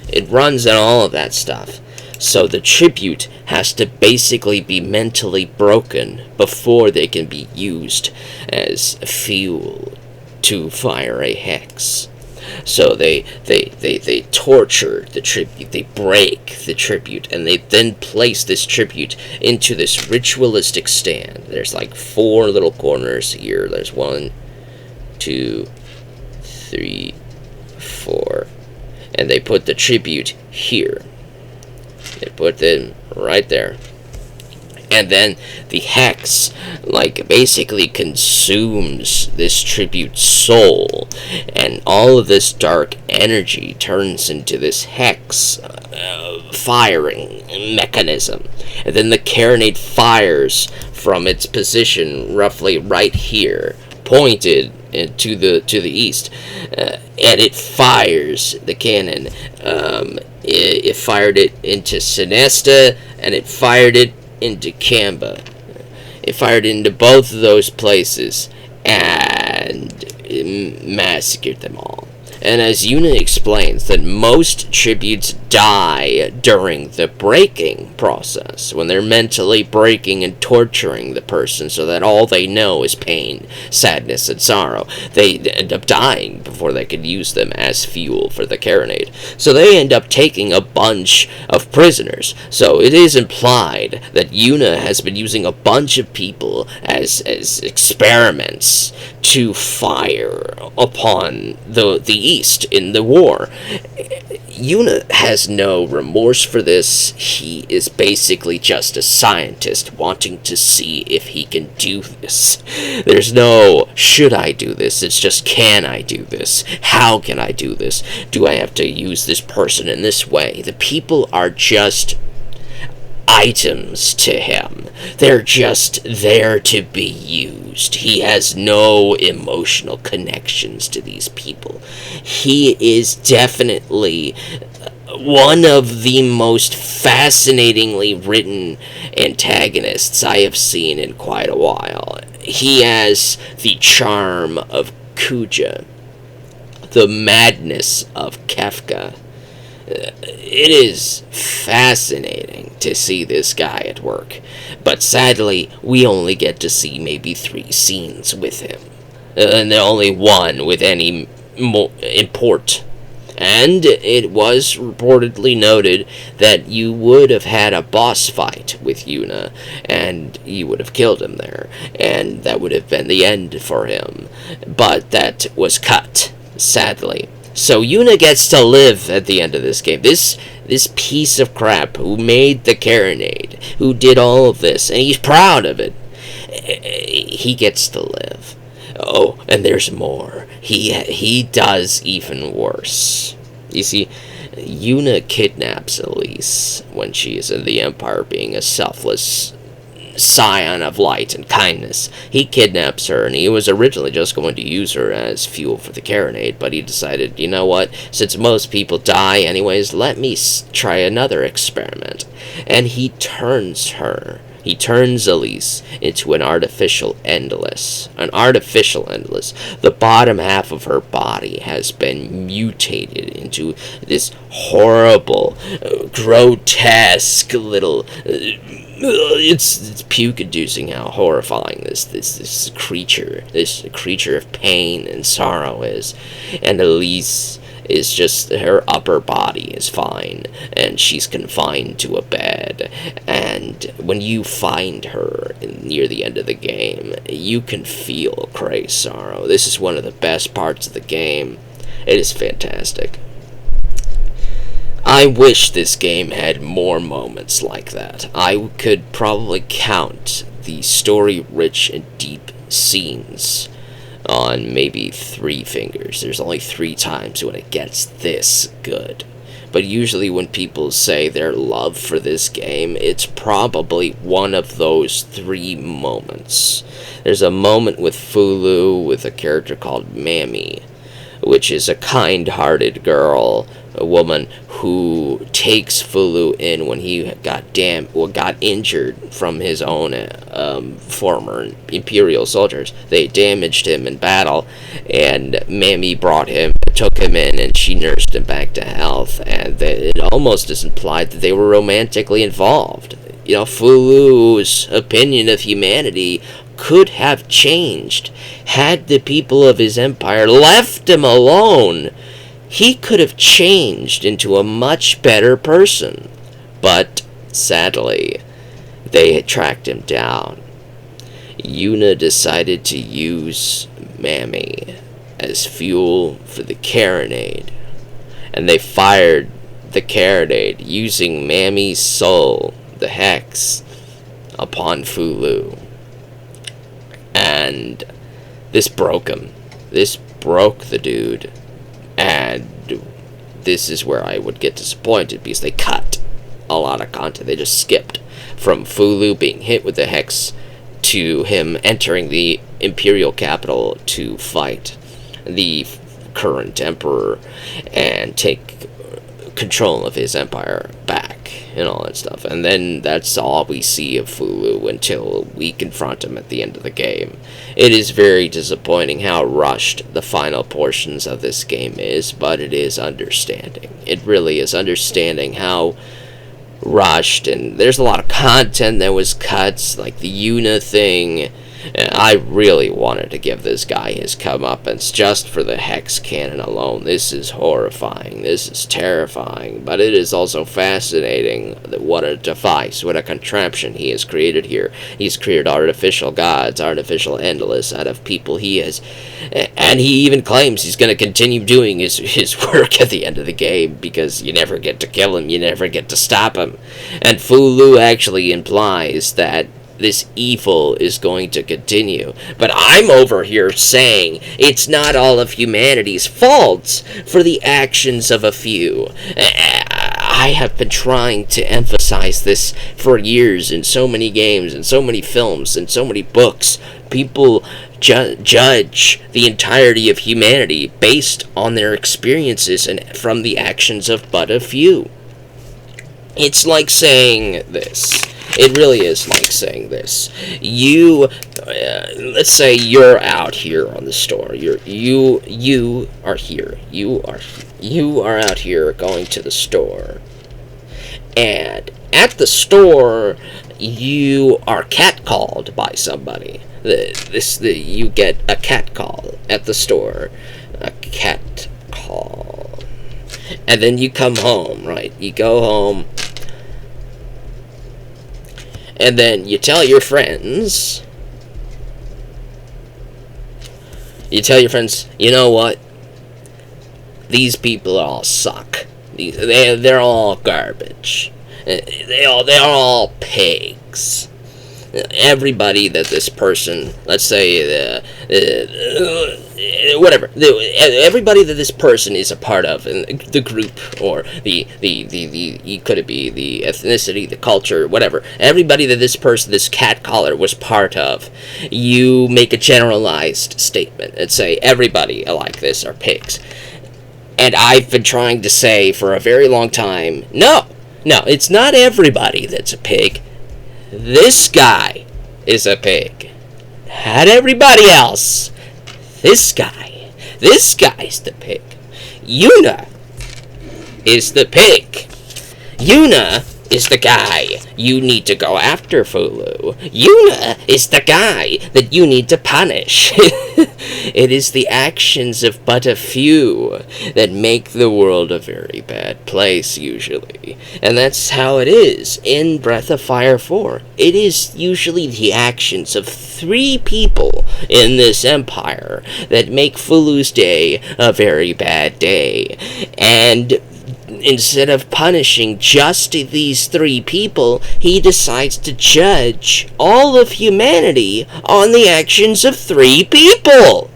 It runs on all of that stuff. So the tribute has to basically be mentally broken before they can be used as fuel to fire a hex. So they torture the tribute, they break the tribute, and they then place this tribute into this ritualistic stand. There's like 4 little corners here. There's 1, 2, 3, 4. And they put the tribute here. They put them right there. And then the hex, like, basically consumes this tribute's soul, and all of this dark energy turns into this hex firing mechanism. And then the Carronade fires from its position roughly right here, pointed to the east, and it fires the cannon. It fired it into Sinesta, and it fired it into Kamba. It fired into both of those places, and it massacred them all. And as Yuna explains, that most tributes die during the breaking process, when they're mentally breaking and torturing the person so that all they know is pain, sadness, and sorrow. They end up dying before they could use them as fuel for the Carronade. So they end up taking a bunch of prisoners. So it is implied that Yuna has been using a bunch of people as experiments to fire upon the East in the war. Yuna has no remorse for this. He is basically just a scientist wanting to see if he can do this. There's no, should I do this? It's just, can I do this? How can I do this? Do I have to use this person in this way? The people are just items to him. They're just there to be used. He has no emotional connections to these people. He is definitely one of the most fascinatingly written antagonists I have seen in quite a while. He has the charm of Kuja, the madness of Kefka. It is fascinating to see this guy at work, but sadly, we only get to see maybe 3 scenes with him, and only one with any import. And it was reportedly noted that you would have had a boss fight with Yuna, and you would have killed him there, and that would have been the end for him, but that was cut, sadly. So Yuna gets to live at the end of this game. This piece of crap who made the Carronade, who did all of this, and he's proud of it, he gets to live. Oh, and there's more. He does even worse. You see, Yuna kidnaps Elise when she is in the Empire, being a selfless scion of light and kindness. He kidnaps her, and he was originally just going to use her as fuel for the Carronade, but he decided, you know what, since most people die anyways, let me try another experiment. And he turns Elise into an artificial endless. The bottom half of her body has been mutated into this horrible, grotesque little... It's puke-inducing how horrifying this creature of pain and sorrow is. And Elise is just, her upper body is fine, and she's confined to a bed. And when you find her near the end of the game, you can feel Crae's sorrow. This is one of the best parts of the game. It is fantastic. I wish this game had more moments like that. I could probably count the story-rich and deep scenes on maybe 3 fingers. There's only 3 times when it gets this good. But usually when people say their love for this game, it's probably one of those 3 moments. There's a moment with Fulu with a character called Mammy, which is a kind-hearted girl, a woman who takes Fulu in when he got injured from his own former Imperial soldiers. They damaged him in battle, and Mammy took him in, and she nursed him back to health, and it almost is implied that they were romantically involved. You know, Fulu's opinion of humanity could have changed had the people of his empire left him alone. He could have changed into a much better person, but sadly, they had tracked him down. Yuna decided to use Mammy as fuel for the Carronade, and they fired the Carronade using Mammy's soul, the Hex, upon Fulu. And this broke him. This broke the dude. And this is where I would get disappointed, because they cut a lot of content. They just skipped from Fulu being hit with the hex to him entering the Imperial capital to fight the current emperor and take control of his empire back and all that stuff. And then that's all we see of Fulu until we confront him at the end of the game. It is very disappointing how rushed the final portions of this game is, but it is understanding. It really is understanding how rushed, and there's a lot of content that was cut, like the Una thing. I really wanted to give this guy his comeuppance just for the Hex Cannon alone. This is horrifying. This is terrifying. But it is also fascinating that what a device, what a contraption he has created here. He's created artificial gods, artificial endless out of people he has. And he even claims he's going to continue doing his work at the end of the game, because you never get to kill him, you never get to stop him. And Fulu actually implies that this evil is going to continue. But I'm over here saying it's not all of humanity's fault for the actions of a few. I have been trying to emphasize this for years in so many games and so many films and so many books. People judge the entirety of humanity based on their experiences and from the actions of but a few. It's like saying this. It really is like saying this. Let's say you're out here on the store. You are here. You are out here going to the store. And at the store, you are catcalled by somebody. You get a cat call at the store. A cat call. And then you come home, right? You go home. And then you tell your friends, you know what? These people all suck. They're all garbage. They're all pigs. Everybody that this person, let's say, whatever, everybody that this person is a part of, and the group, or could it be the ethnicity, the culture, whatever, everybody that this person, this cat caller, was part of, you make a generalized statement and say, everybody like this are pigs. And I've been trying to say for a very long time, no, it's not everybody that's a pig. This guy is a pig. Not everybody else. This guy's the pig. Una is the pig. Una is the guy you need to go after, Fulu. Una is the guy that you need to punish. It is the actions of but a few that make the world a very bad place, usually. And that's how it is in Breath of Fire 4. It is usually the actions of 3 people in this empire that make Fulu's day a very bad day. And instead of punishing just these 3 people, he decides to judge all of humanity on the actions of 3 people.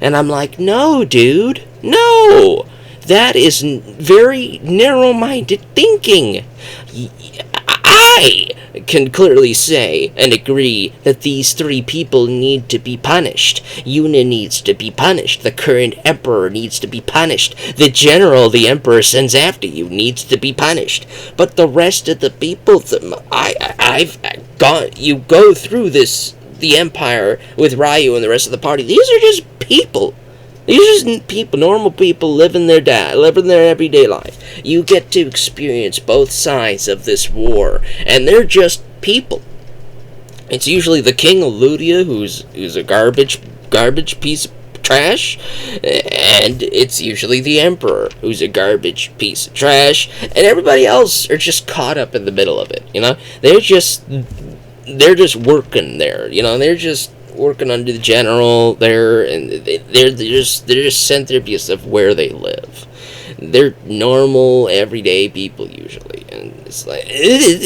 And I'm like, no, dude, no. That is very narrow-minded thinking. I can clearly say and agree that these 3 people need to be punished. Una needs to be punished. The current emperor needs to be punished. The general the emperor sends after you needs to be punished. But the rest of the people, you go through the empire with Ryu and the rest of the party. These are just people. These are just people, normal people living their everyday life. You get to experience both sides of this war, and they're just people. It's usually the king of Ludia, who's a garbage piece of trash, and it's usually the emperor, who's a garbage piece of trash, and everybody else are just caught up in the middle of it. They're just working there. They're just working under the general there, and they're just sent there because of where they live. They're normal, everyday people usually, and it's like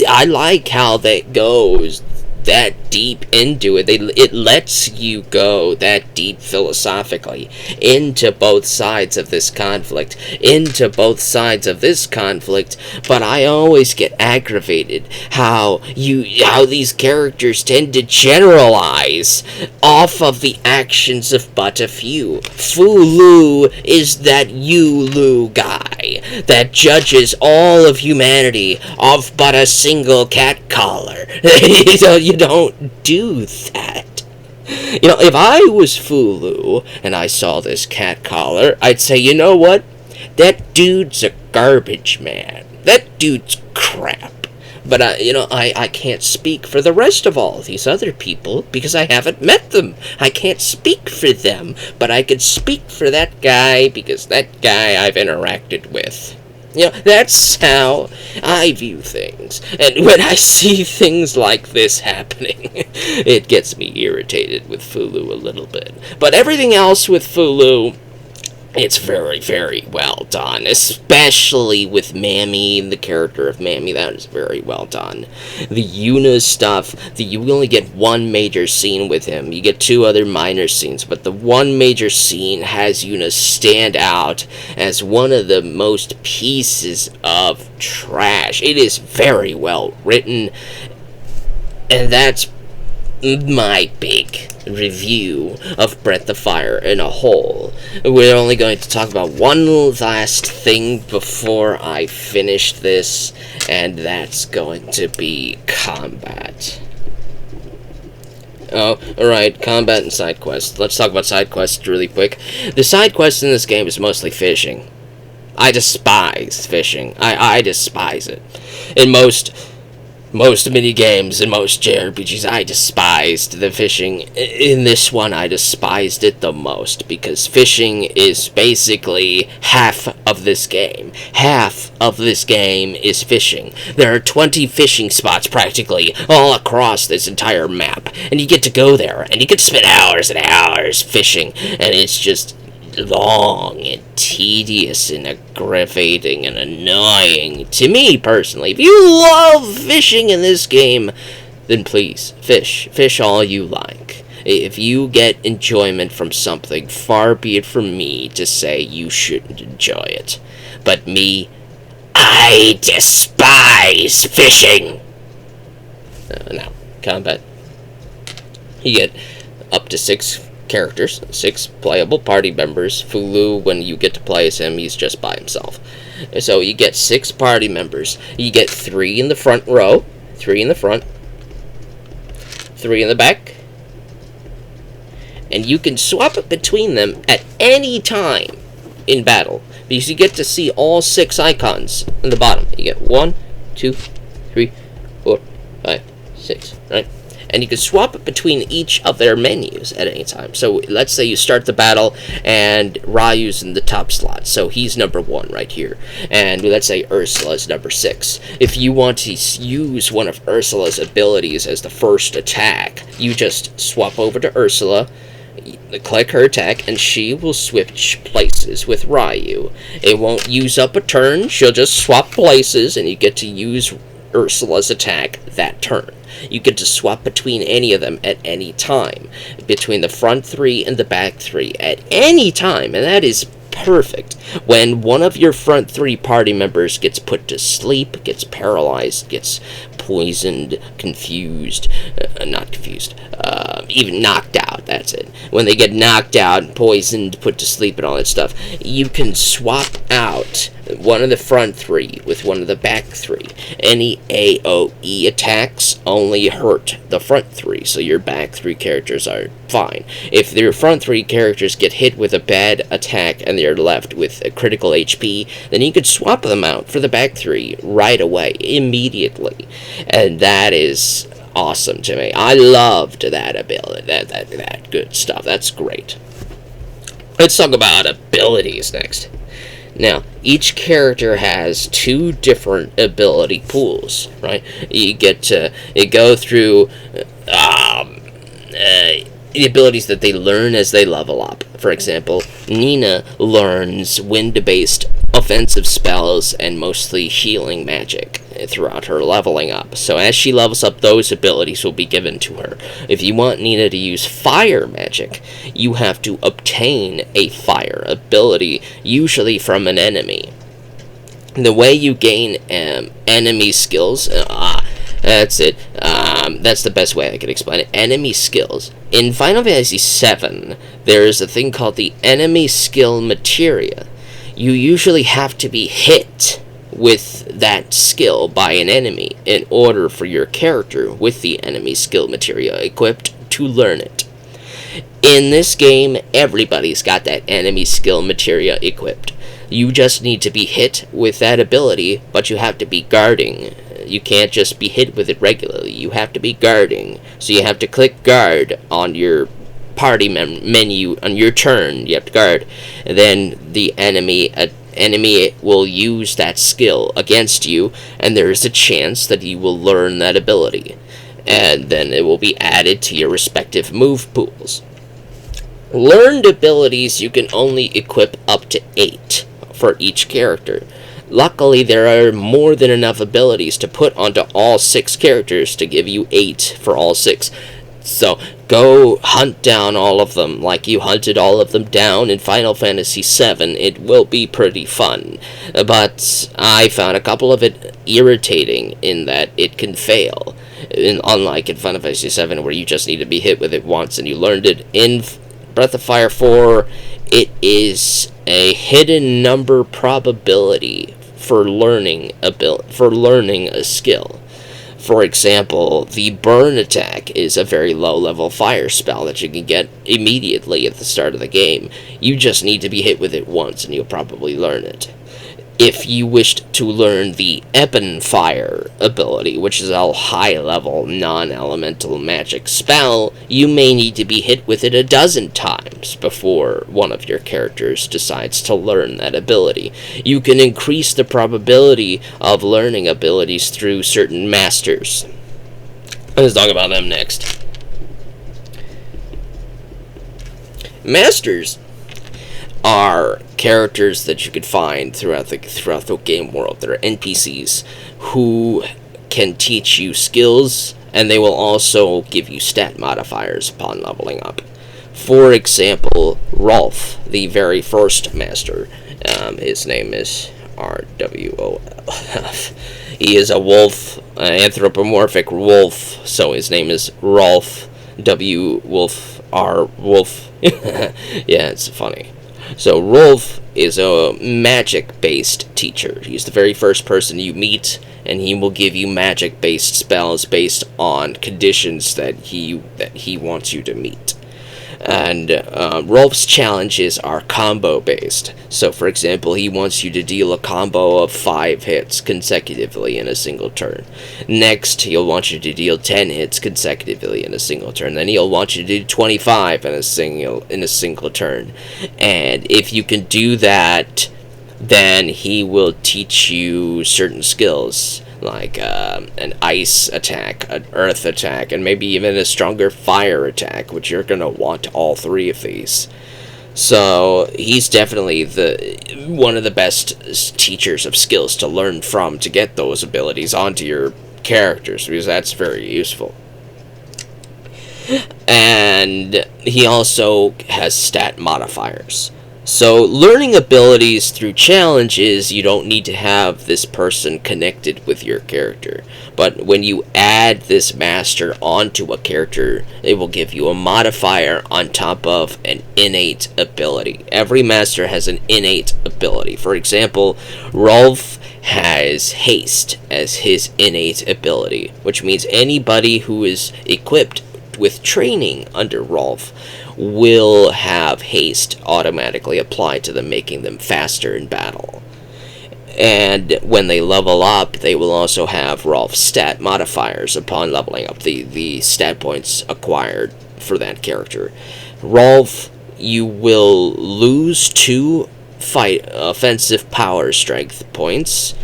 I like how that goes that deep into it. It lets you go that deep philosophically into both sides of this conflict, but I always get aggravated how these characters tend to generalize off of the actions of but a few. Fulu is that Yulu guy that judges all of humanity off but a single cat collar. You don't do that. If I was Fulu and I saw this cat collar, I'd say, you know what? That dude's a garbage man. That dude's crap. But, I can't speak for the rest of all these other people because I haven't met them. I can't speak for them, but I could speak for that guy because that guy I've interacted with. That's how I view things. And when I see things like this happening, it gets me irritated with Fulu a little bit. But everything else with Fulu, it's very, very well done, especially with Mammy, the character of Mammy. That is very well done. The Yuna stuff, you only get one major scene with him. You get two other minor scenes, but the one major scene has Yuna stand out as one of the most pieces of trash. It is very well written, and that's my big review of Breath of Fire in a whole. We're only going to talk about one last thing before I finish this, and that's going to be combat. Oh, alright, combat and side quests. Let's talk about side quests really quick. The side quests in this game is mostly fishing. I despise fishing. I despise it. In most mini games and most JRPGs, I despised the fishing. In this one, I despised it the most because fishing is basically half of this game. Half of this game is fishing. There are 20 fishing spots practically all across this entire map, and you get to go there, and you get to spend hours and hours fishing, and it's just long and tedious and aggravating and annoying to me personally. If you love fishing in this game, then please fish all you like. If you get enjoyment from something, far be it from me to say you shouldn't enjoy it. But me, I despise fishing. Now, combat. You get up to 6 characters, 6 playable party members. Fulu, when you get to play as him, he's just by himself. So you get 6 party members. You get 3 in the front row, 3 in the front, 3 in the back, and you can swap it between them at any time in battle, because you get to see all 6 icons in the bottom. You get 1, 2, 3, 4, 5, 6, right? And you can swap it between each of their menus at any time. So let's say you start the battle and Ryu's in the top slot, so he's number 1 right here. And let's say Ursula's number 6. If you want to use one of Ursula's abilities as the first attack, you just swap over to Ursula, click her attack, and she will switch places with Ryu. It won't use up a turn, she'll just swap places, and you get to use Ursula's attack that turn. You get to swap between any of them at any time, between the front 3 and the back 3 at any time, and that is perfect. When one of your front 3 party members gets put to sleep, gets paralyzed, gets poisoned, confused, even knocked out, that's it. When they get knocked out, poisoned, put to sleep, and all that stuff, you can swap out one of the front 3 with one of the back 3. Any AoE attacks only hurt the front 3, so your back 3 characters are fine. If your front 3 characters get hit with a bad attack and they're left with a critical HP, then you could swap them out for the back 3 right away, immediately. And that is awesome to me. I loved that ability, that good stuff. That's great. Let's talk about abilities next. Now, each character has 2 different ability pools, right? You get to go through the abilities that they learn as they level up. For example, Nina learns wind-based offensive spells and mostly healing magic throughout her leveling up. So as she levels up, those abilities will be given to her. If you want Nina to use fire magic, you have to obtain a fire ability, usually from an enemy. The way you gain enemy skills, that's it. That's the best way I could explain it. Enemy skills. In Final Fantasy VII, there is a thing called the enemy skill materia. You usually have to be hit with that skill by an enemy in order for your character with the enemy skill materia equipped to learn it. In this game, everybody's got that enemy skill materia equipped. You just need to be hit with that ability, but you have to be guarding. You can't just be hit with it regularly. You have to be guarding. So you have to click guard on your party menu on your turn. You have to guard. And then the enemy will use that skill against you, and there is a chance that you will learn that ability. And then it will be added to your respective move pools. Learned abilities you can only equip up to 8 for each character. Luckily, there are more than enough abilities to put onto all 6 characters to give you 8 for all 6. So, go hunt down all of them like you hunted all of them down in Final Fantasy VII. It will be pretty fun. But I found a couple of it irritating in that it can fail. Unlike in Final Fantasy VII, where you just need to be hit with it once and you learned it. In Breath of Fire 4, it is a hidden number probability for learning a skill. For example, the burn attack is a very low-level fire spell that you can get immediately at the start of the game. You just need to be hit with it once and you'll probably learn it. If you wished to learn the Ebon Fire ability, which is a high-level, non-elemental magic spell, you may need to be hit with it a dozen times before one of your characters decides to learn that ability. You can increase the probability of learning abilities through certain masters. Let's talk about them next. Masters are characters that you could find throughout the game world. They're NPCs who can teach you skills, and they will also give you stat modifiers upon leveling up. For example, Rolf, the very first master, his name is RWOLF. He is a wolf, an anthropomorphic wolf, so his name is Rolf, W Wolf, R Wolf. Yeah, it's funny. So Rolf is a magic-based teacher. He's the very first person you meet, and he will give you magic-based spells based on conditions that he wants you to meet. And Rolf's challenges are combo-based. So, for example, he wants you to deal a combo of 5 hits consecutively in a single turn. Next, he'll want you to deal 10 hits consecutively in a single turn. Then he'll want you to do 25 in a single turn. And if you can do that, then he will teach you certain skills, like an ice attack, an earth attack, and maybe even a stronger fire attack, which you're going to want all 3 of these. So he's definitely one of the best teachers of skills to learn from to get those abilities onto your characters, because that's very useful. And he also has stat modifiers. So, learning abilities through challenges, you don't need to have this person connected with your character. But when you add this master onto a character, it will give you a modifier on top of an innate ability. Every master has an innate ability. For example, Rolf has haste as his innate ability, which means anybody who is equipped with training under Rolf will have haste automatically applied to them, making them faster in battle. And when they level up, they will also have Rolf's stat modifiers upon leveling up, the stat points acquired for that character. Rolf, you will lose 2 offensive power strength points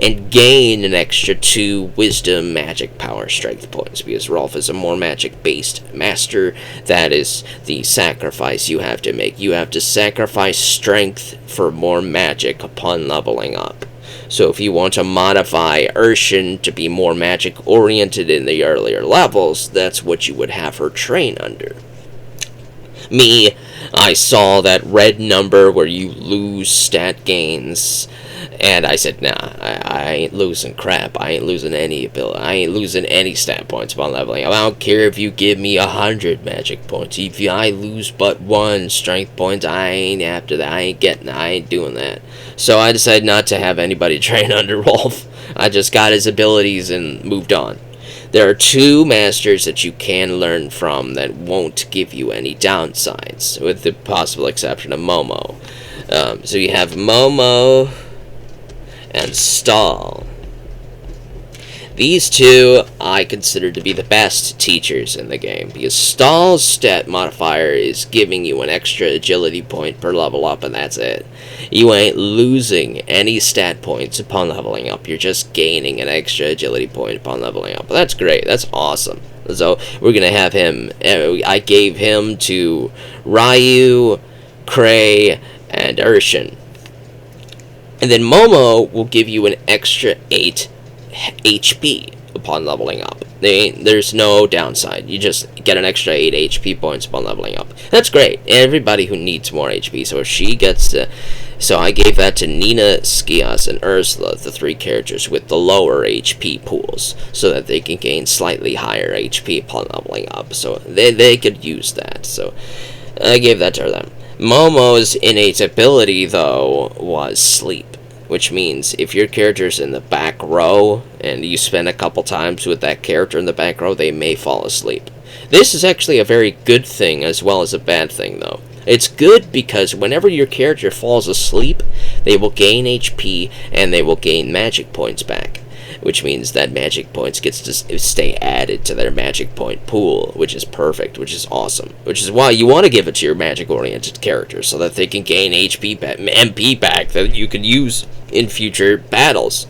and gain an extra 2 wisdom, magic, power, strength points, because Rolf is a more magic-based master. That is the sacrifice you have to make. You have to sacrifice strength for more magic upon leveling up. So if you want to modify Urshan to be more magic-oriented in the earlier levels, that's what you would have her train under. Me, I saw that red number where you lose stat gains, and I said, nah, I ain't losing crap. I ain't losing any ability. I ain't losing any stat points upon leveling up. I don't care if you give me 100 magic points. If I lose but 1 strength points, I ain't after that. I ain't doing that. So I decided not to have anybody train under Rolf. I just got his abilities and moved on. There are 2 masters that you can learn from that won't give you any downsides, with the possible exception of Momo. So you have Momo and Stahl. These 2 I consider to be the best teachers in the game, because Stahl's stat modifier is giving you an extra agility point per level up, and that's it. You ain't losing any stat points upon leveling up. You're just gaining an extra agility point upon leveling up. That's great. That's awesome. So we're going to have him. I gave him to Ryu, Cray, and Urshan. And then Momo will give you an extra 8 HP upon leveling up. There's no downside. You just get an extra 8 HP points upon leveling up. That's great. Everybody who needs more HP. So if she gets to... So I gave that to Nina, Skias, and Ursula, the 3 characters with the lower HP pools, so that they can gain slightly higher HP upon leveling up. So they could use that. So I gave that to them. Momo's innate ability, though, was sleep, which means if your character's in the back row and you spend a couple times with that character in the back row, they may fall asleep. This is actually a very good thing as well as a bad thing, though. It's good because whenever your character falls asleep, they will gain HP and they will gain magic points back, which means that magic points gets to stay added to their magic point pool, which is perfect, which is awesome, which is why you want to give it to your magic-oriented characters, so that they can gain HP back, MP back that you can use in future battles.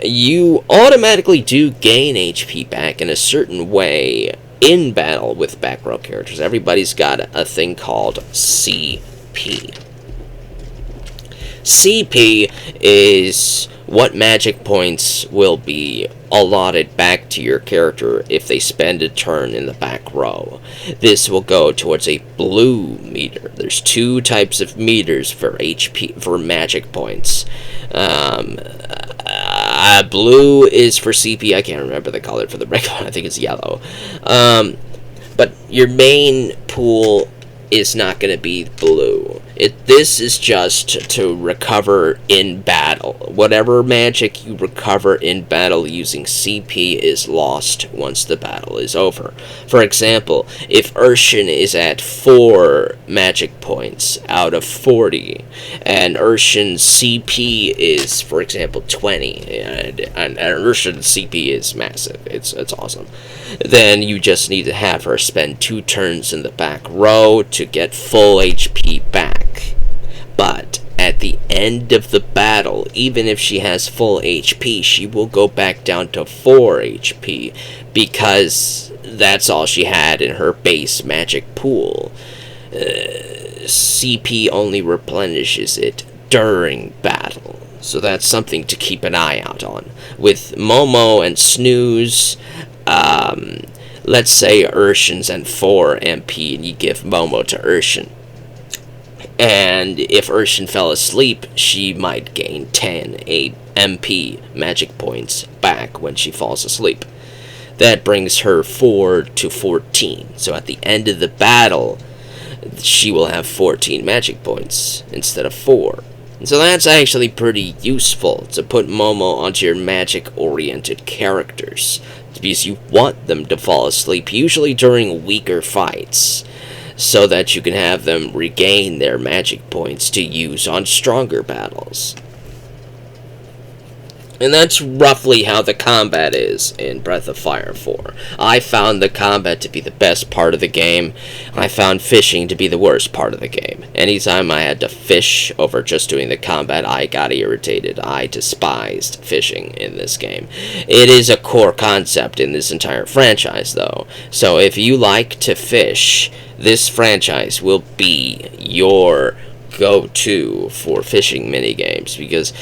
You automatically do gain HP back in a certain way in battle with back row characters. Everybody's got a thing called CP. CP is what magic points will be allotted back to your character if they spend a turn in the back row. This will go towards a blue meter. There's 2 types of meters for HP, for magic points. Blue is for CP. I can't remember the color for the regular one. I think it's yellow. But your main pool is not going to be blue. This is just to recover in battle. Whatever magic you recover in battle using CP is lost once the battle is over. For example, if Urshan is at 4 magic points out of 40, and Urshan's CP is, for example, 20, and Urshan's CP is massive, it's awesome, then you just need to have her spend 2 turns in the back row to get full HP back. But at the end of the battle, even if she has full HP, she will go back down to 4 HP, because that's all she had in her base magic pool. CP only replenishes it during battle, so that's something to keep an eye out on. With Momo and Snooze, let's say Urshan's at 4 MP and you give Momo to Urshan. And if Urshan fell asleep, she might gain 10 MP magic points back when she falls asleep. That brings her 4 to 14. So at the end of the battle, she will have 14 magic points instead of 4. And so that's actually pretty useful to put Momo onto your magic-oriented characters, because you want them to fall asleep, usually during weaker fights, so that you can have them regain their magic points to use on stronger battles. And that's roughly how the combat is in Breath of Fire 4. I found the combat to be the best part of the game. I found fishing to be the worst part of the game. Anytime I had to fish over just doing the combat, I got irritated. I despised fishing in this game. It is a core concept in this entire franchise, though. So if you like to fish, this franchise will be your go-to for fishing minigames, because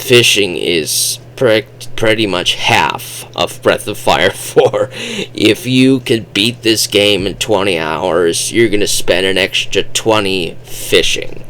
fishing is pretty much half of Breath of Fire 4. If you could beat this game in 20 hours, you're going to spend an extra 20 fishing.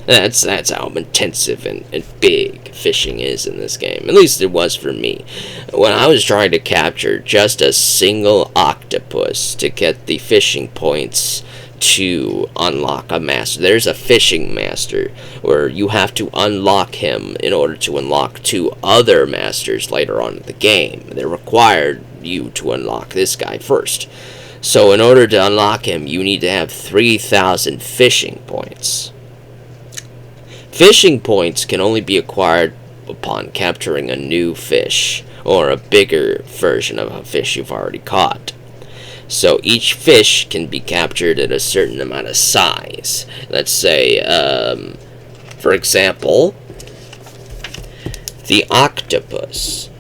That's how intensive and big fishing is in this game. At least it was for me. When I was trying to capture just a single octopus to get the fishing points to unlock a master. There's a fishing master where you have to unlock him in order to unlock 2 other masters later on in the game. They're required you to unlock this guy first. So in order to unlock him, you need to have 3,000 fishing points. Fishing points can only be acquired upon capturing a new fish, or a bigger version of a fish you've already caught. So each fish can be captured at a certain amount of size. Let's say, for example, the octopus.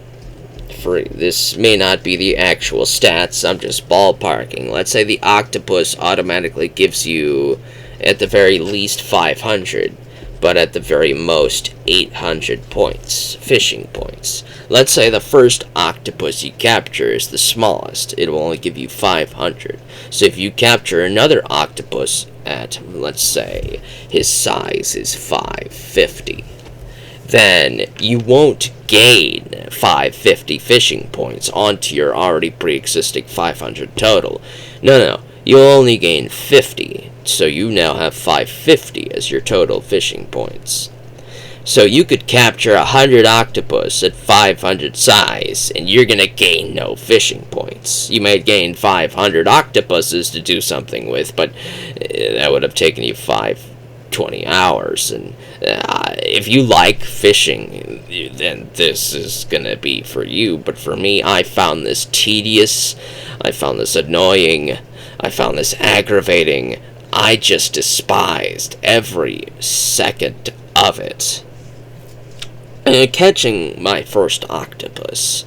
This may not be the actual stats, I'm just ballparking. Let's say the octopus automatically gives you, at the very least, 500. But at the very most 800 points, fishing points. Let's say the first octopus you capture is the smallest. It will only give you 500. So if you capture another octopus at, let's say, his size is 550, then you won't gain 550 fishing points onto your already pre-existing 500 total. No, you'll only gain 50. So you now have 550 as your total fishing points. So you could capture 100 octopus at 500 size, and you're gonna gain no fishing points. You may gain 500 octopuses to do something with, but that would have taken you 20 hours. And if you like fishing, then this is gonna be for you. But for me, I found this tedious, I found this annoying, I found this aggravating. I just despised every second of it. Catching my first octopus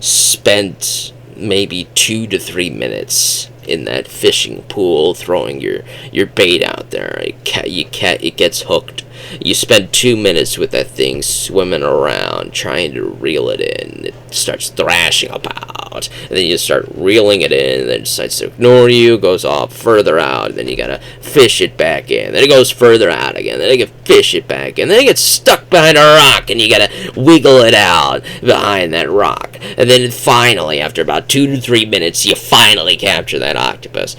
spent maybe 2 to 3 minutes in that fishing pool, throwing your bait out there. It gets hooked. You spend 2 minutes with that thing swimming around, trying to reel it in. It starts thrashing about, and then you start reeling it in, and then it decides to ignore you, goes off further out, and then you gotta fish it back in. Then it goes further out again, then you can fish it back in. Then it gets stuck behind a rock, and you gotta wiggle it out behind that rock. And then finally, after about 2 to 3 minutes, you finally capture that octopus.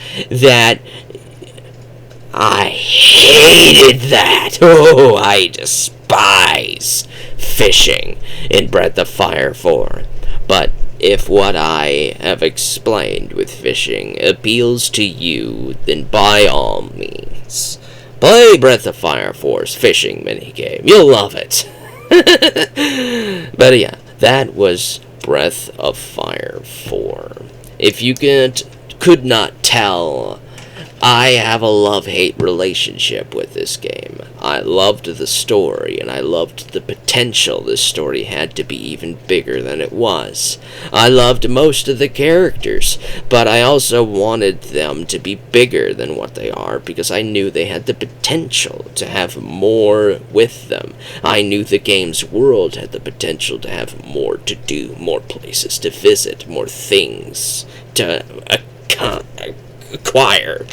I hated that. Oh, I despise fishing in Breath of Fire 4. But if what I have explained with fishing appeals to you, then by all means, play Breath of Fire 4's fishing minigame. You'll love it. But yeah, that was Breath of Fire 4. If you could not tell, I have a love-hate relationship with this game. I loved the story, and I loved the potential this story had to be even bigger than it was. I loved most of the characters, but I also wanted them to be bigger than what they are, because I knew they had the potential to have more with them. I knew the game's world had the potential to have more to do, more places to visit, more things to acquire.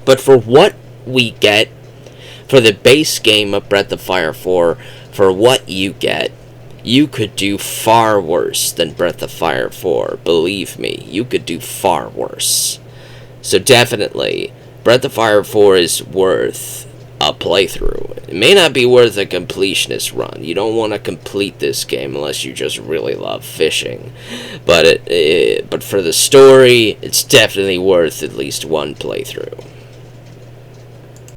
But for what we get, for the base game of Breath of Fire 4, for what you get, you could do far worse than Breath of Fire 4. Believe me, you could do far worse. So definitely, Breath of Fire 4 is worth a playthrough. It may not be worth a completionist run. You don't want to complete this game unless you just really love fishing. But for the story, it's definitely worth at least one playthrough.